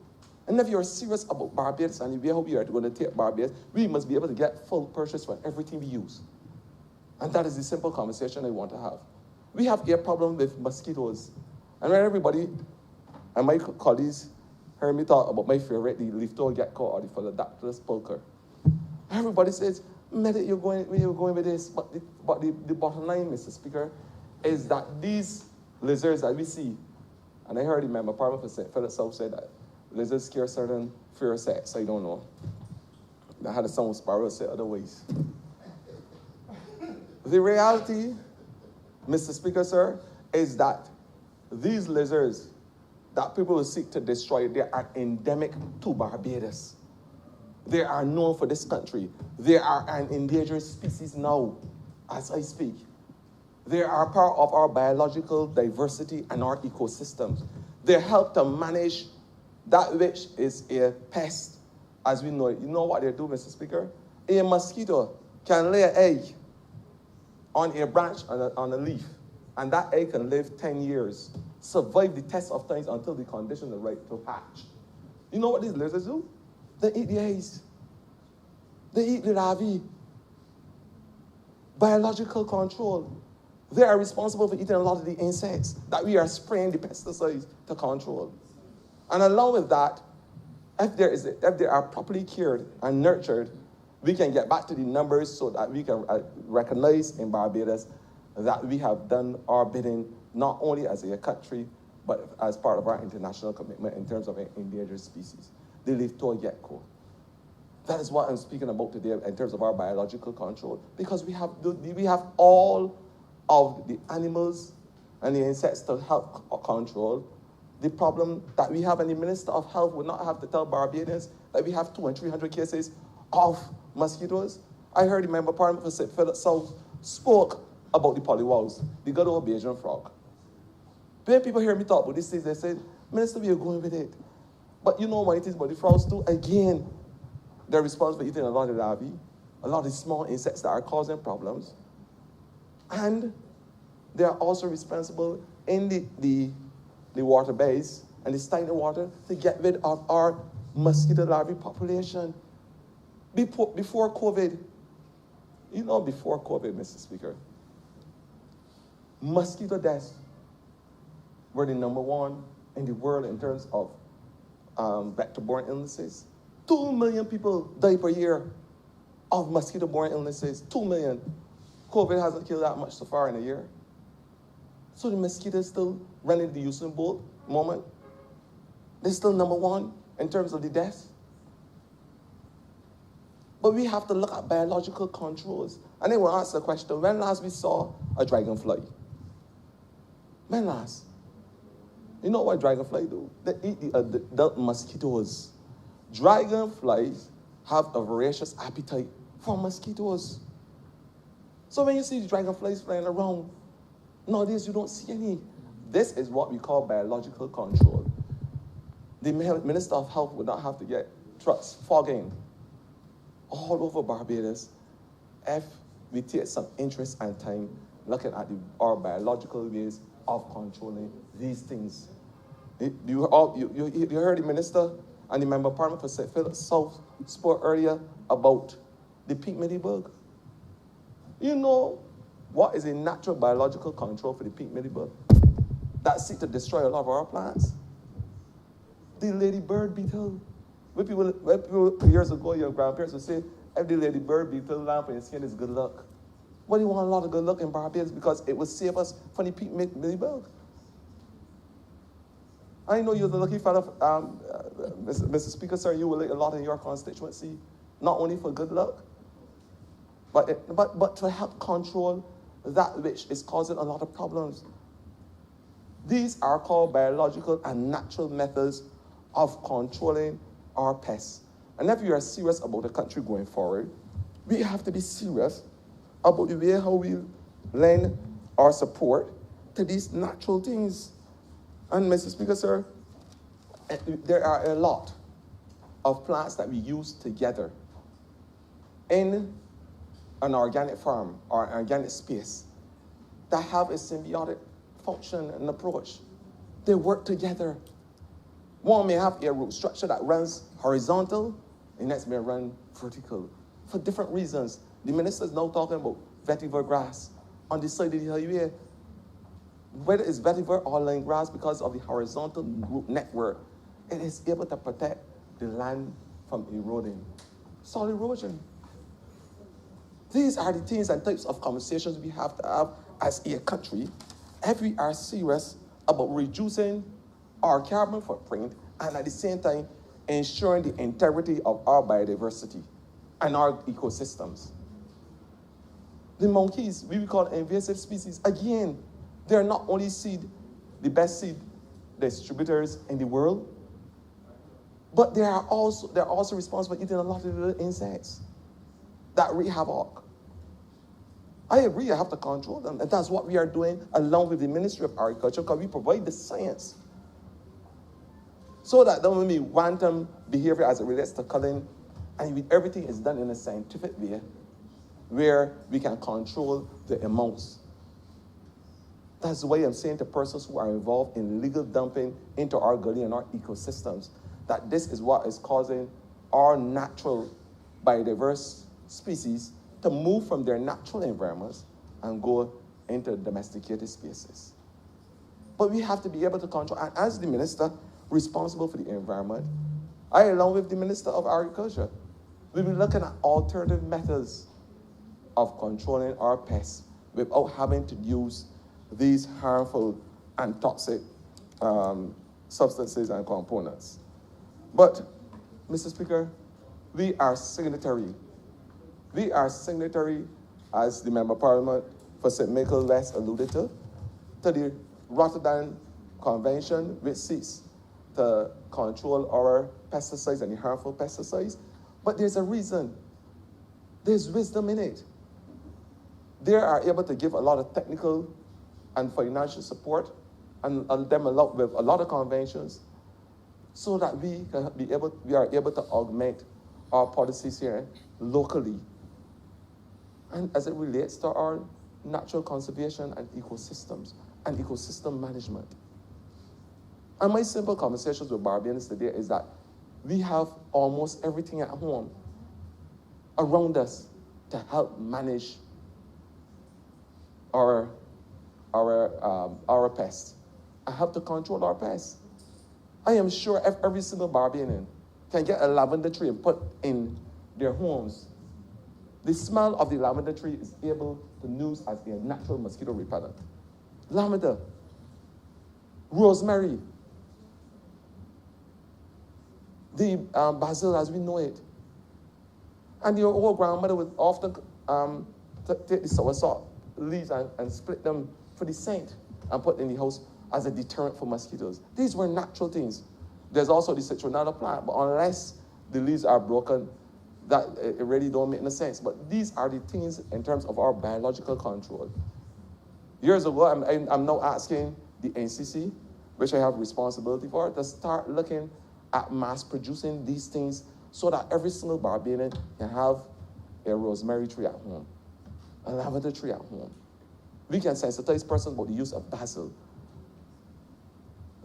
And if you're serious about Barbados, and we hope you are going to take Barbados, we must be able to get full purchase for everything we use. And that is the simple conversation I want to have. We have a problem with mosquitoes. And when everybody and my colleagues heard me talk about my favorite, the leaf-toe gecko or the Philodactylus pulcher. Everybody says, Medic, where you're going with this? But the bottom line, Mr. Speaker, is that these lizards that we see, and I heard the member Parliament for St. Philip South said that lizards scare certain fear sex, I don't know. I had a son with sparrows say otherwise. The reality, Mr. Speaker, sir, is that these lizards that people will seek to destroy, they are endemic to Barbados. They are known for this country. They are an endangered species now, as I speak. They are part of our biological diversity and our ecosystems. They help to manage that which is a pest, as we know it. You know what they do, Mr. Speaker? A mosquito can lay an egg on a branch, on a leaf, and that egg can live 10 years, survive the test of times until the conditions are right to hatch. You know what these lizards do? They eat the eggs. They eat the larvae. Biological control. They are responsible for eating a lot of the insects that we are spraying the pesticides to control. And along with that, if they are properly cared and nurtured, we can get back to the numbers so that we can recognize in Barbados that we have done our bidding not only as a country, but as part of our international commitment in terms of endangered species. The leaf-toe gecko. That is what I'm speaking about today in terms of our biological control, because we have all of the animals and the insects to help control the problem that we have, and the Minister of Health would not have to tell Barbadians that we have 200 and 300 cases of mosquitoes. I heard the Member of Parliament for St. Philip South spoke about the polywows, the good old Bajan frog. When people hear me talk about these things, they say, Minister, we are going with it. But you know what it is about the frogs too? Again, they're responsible for eating a lot of larvae, a lot of small insects that are causing problems. And they are also responsible in the water base and the stagnant water to get rid of our mosquito larvae population. Before COVID, before COVID, Mr. Speaker, mosquito deaths were the #1 in the world in terms of vector-borne illnesses. 2 million people die per year of mosquito-borne illnesses. 2 million. COVID hasn't killed that much so far in a year. So the mosquitoes still running the Usain Bolt moment. They're still #1 in terms of the deaths. But we have to look at biological controls. And then we'll ask the question, when last we saw a dragonfly? When last? You know what dragonfly do? They eat the adult mosquitoes. Dragonflies have a voracious appetite for mosquitoes. So when you see the dragonflies flying around, nowadays you don't see any. This is what we call biological control. The Minister of Health would not have to get trucks fogging all over Barbados if we take some interest and time looking at our biological ways of controlling these things. You heard the Minister and the Member of Parliament for St. Philip South spoke earlier about the pink midibug. You know what is a natural biological control for the pink midibug that seek to destroy a lot of our plants? The ladybird beetle. When people years ago, your grandparents would say, if the ladybird beetle lamp on your skin is good luck. But he want a lot of good luck in Barbados because it will save us from the peak Millie-Bug. I know you're the lucky fella, Mr. Speaker, sir, you will like a lot in your constituency, not only for good luck, but to help control that which is causing a lot of problems. These are called biological and natural methods of controlling our pests. And if you are serious about the country going forward, we have to be serious about the way how we lend our support to these natural things. And Mr. Speaker, sir, there are a lot of plants that we use together in an organic farm or an organic space that have a symbiotic function and approach. They work together. One may have a root structure that runs horizontal, the next may run vertical for different reasons. The minister is now talking about vetiver grass on the side of the highway. Whether it's vetiver or land grass, because of the horizontal root network, it is able to protect the land from eroding. Soil erosion. These are the things and types of conversations we have to have as a country if we are serious about reducing our carbon footprint and at the same time ensuring the integrity of our biodiversity and our ecosystems. The monkeys, we call invasive species, again, they're not only the best seed distributors in the world, but they're also responsible for eating a lot of little insects that wreak havoc. I agree, I have to control them, and that's what we are doing along with the Ministry of Agriculture, because we provide the science. So that there will be wanton behavior as it relates to culling, and everything is done in a scientific way, where we can control the amounts. That's the way I'm saying to persons who are involved in illegal dumping into our gully and our ecosystems, that this is what is causing our natural biodiverse species to move from their natural environments and go into domesticated spaces. But we have to be able to control, and as the minister responsible for the environment, I, along with the Minister of Agriculture, we'll be looking at alternative methods of controlling our pests without having to use these harmful and toxic substances and components. But, Mr. Speaker, we are signatory. We are signatory, as the Member of Parliament for St. Michael West alluded to the Rotterdam Convention, which seeks to control our pesticides and the harmful pesticides. But there's a reason. There's wisdom in it. They are able to give a lot of technical and financial support, and them with a lot of conventions, so that we are able to augment our policies here locally. And as it relates to our natural conservation and ecosystems and ecosystem management. And my simple conversations with Barbadians today is that we have almost everything at home around us to help manage our pests and help to control our pests. I am sure if every single Barbadian can get a lavender tree and put in their homes, the smell of the lavender tree is able to use as a natural mosquito repellent. Lavender, rosemary, the basil as we know it. And your old grandmother would often take the soursop leaves and split them for the scent and put in the house as a deterrent for mosquitoes. These were natural things. There's also the citronella plant, but unless the leaves are broken, that it really don't make no sense. But these are the things in terms of our biological control. Years ago, I'm now asking the NCC, which I have responsibility for, to start looking at mass producing these things so that every single Barbadian can have a rosemary tree at home, a lavender tree at home. We can sensitize persons about the use of basil.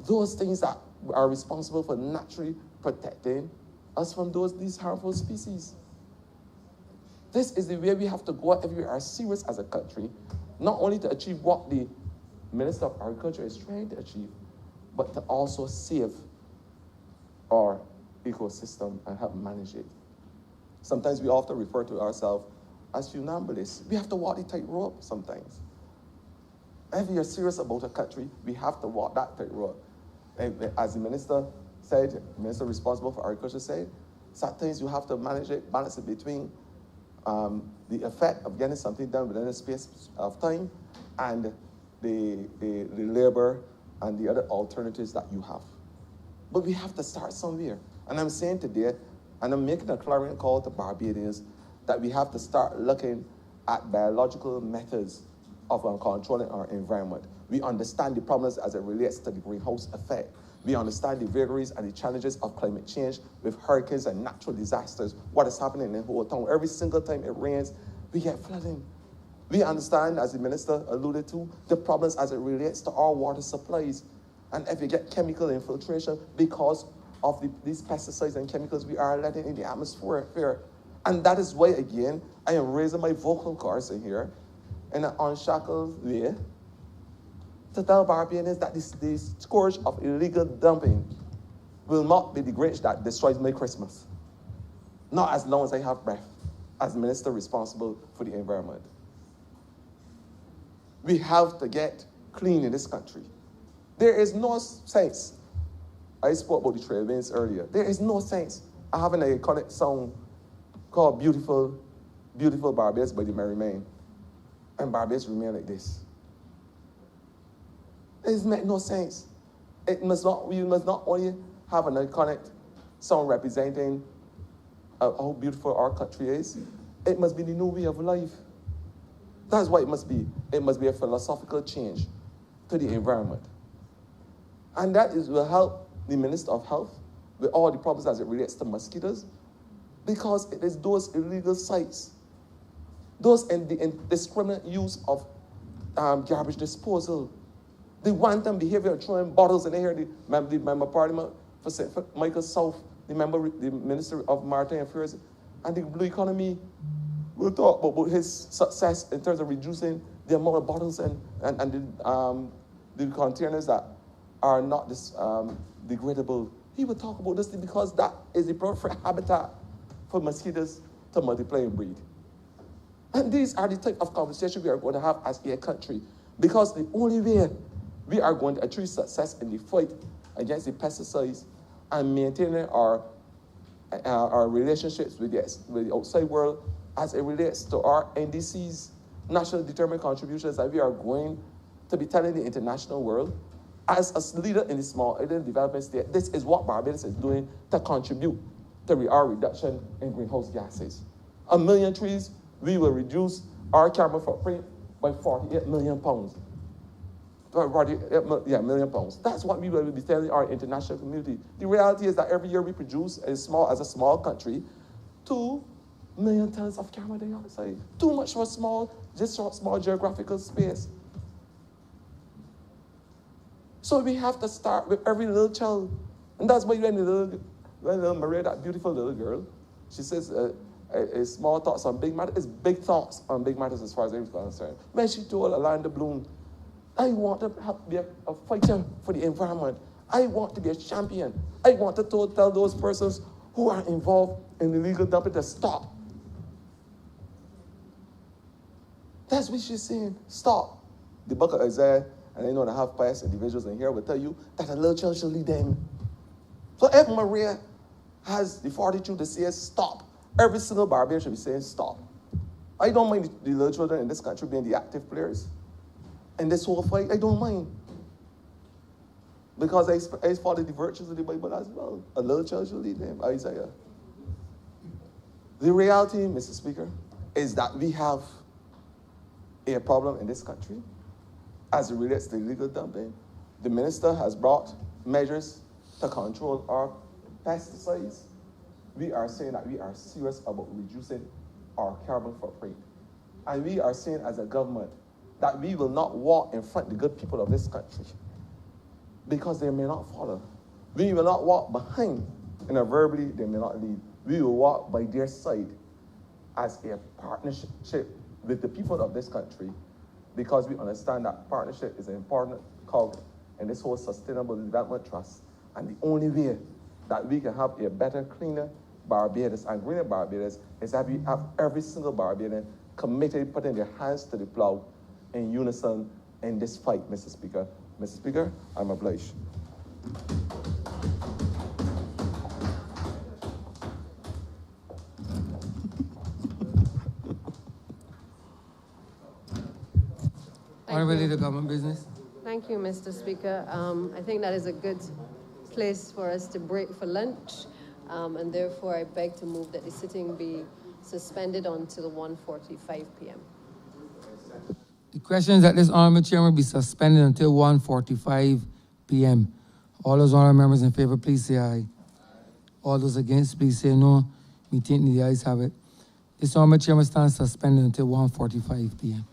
Those things that are responsible for naturally protecting us from these harmful species. This is the way we have to go if we are serious as a country, not only to achieve what the Minister of Agriculture is trying to achieve, but to also save our ecosystem and help manage it. Sometimes we often refer to ourselves as funambulists. We have to walk the tightrope sometimes. If you're serious about a country, we have to walk that tightrope. As the minister said, the minister responsible for agriculture said, sometimes you have to manage it, balance it between the effect of getting something done within a space of time and the labor and the other alternatives that you have. But we have to start somewhere. And I'm saying today, and I'm making a clarion call to Barbadians, that we have to start looking at biological methods of controlling our environment. We understand the problems as it relates to the greenhouse effect. We understand the vagaries and the challenges of climate change with hurricanes and natural disasters, what is happening in the whole town. Every single time it rains, we get flooding. We understand, as the minister alluded to, the problems as it relates to our water supplies. And if you get chemical infiltration because of these pesticides and chemicals we are letting in the atmosphere. And that is why, again, I am raising my vocal cords in here in an unshackled way to tell Barbadians that the scourge of illegal dumping will not be the Grinch that destroys my Christmas. Not as long as I have breath, as minister responsible for the environment. We have to get clean in this country. There is no sense. I spoke about the trailblaze earlier. There is no sense of having an iconic song called Beautiful, Beautiful Barbados by the Merry Men. And Barbados remain like this. It makes no sense. We must not only have an iconic song representing how beautiful our country is, it must be the new way of life. That's what it must be. It must be a philosophical change to the environment. And that will help the Minister of Health with all the problems as it relates to mosquitoes, because it is those illegal sites, those indiscriminate use of garbage disposal, the wanton behavior of throwing bottles in the air. The member of Parliament for St. Michael South, the Minister of Maritime Affairs, and the Blue Economy will talk about his success in terms of reducing the amount of bottles and the containers that are not degradable. He will talk about this because that is the perfect habitat for mosquitoes to multiply and breed. And these are the type of conversations we are going to have as a country, because the only way we are going to achieve success in the fight against the pesticides and maintaining our relationships with the outside world as it relates to our NDCs, national determined contributions that we are going to be telling the international world. As a leader in the small island development state, this is what Barbados is doing to contribute to our reduction in greenhouse gases. 1 million trees, we will reduce our carbon footprint by 48 million pounds. Million pounds. That's what we will be telling our international community. The reality is that every year we produce, as a small country, 2 million tons of carbon dioxide. Too much for small geographical space. So we have to start with every little child. And that's why when little Maria, that beautiful little girl, she says, small thoughts on big matters, it's big thoughts on big matters as far as I'm concerned. When she told Orlando Bloom, I want to help be a fighter for the environment. I want to be a champion. I want to tell those persons who are involved in illegal dumping to stop. That's what she's saying. Stop. The book of Isaiah, and I know I have pious individuals in here, will tell you that a little child shall lead them. So if Maria has the fortitude to say stop, every single Barbadian should be saying stop. I don't mind the little children in this country being the active players. In this whole fight, I don't mind. Because I follow the virtues of the Bible as well. A little child shall lead them, Isaiah. The reality, Mr. Speaker, is that we have a problem in this country as it relates to illegal dumping. The minister has brought measures to control our pesticides. We are saying that we are serious about reducing our carbon footprint. And we are saying as a government that we will not walk in front of the good people of this country because they may not follow. We will not walk behind, and verbally they may not lead. We will walk by their side as a partnership with the people of this country, because we understand that partnership is an important cog in this whole sustainable development trust. And the only way that we can have a better, cleaner Barbados and greener Barbados is that we have every single Barbadian committed, putting their hands to the plow in unison in this fight, Mr. Speaker. Mr. Speaker, I'm obliged. Honorable Leader, Government Business. Thank you, Mr. Speaker. I think that is a good place for us to break for lunch, and therefore I beg to move that the sitting be suspended until 1:45 p.m. The question is that this honorable chairman be suspended until 1:45 p.m. All those honorable members in favor, please say aye. All those against, please say no. Me think the ayes have it. This honorable chairman stands suspended until 1:45 p.m.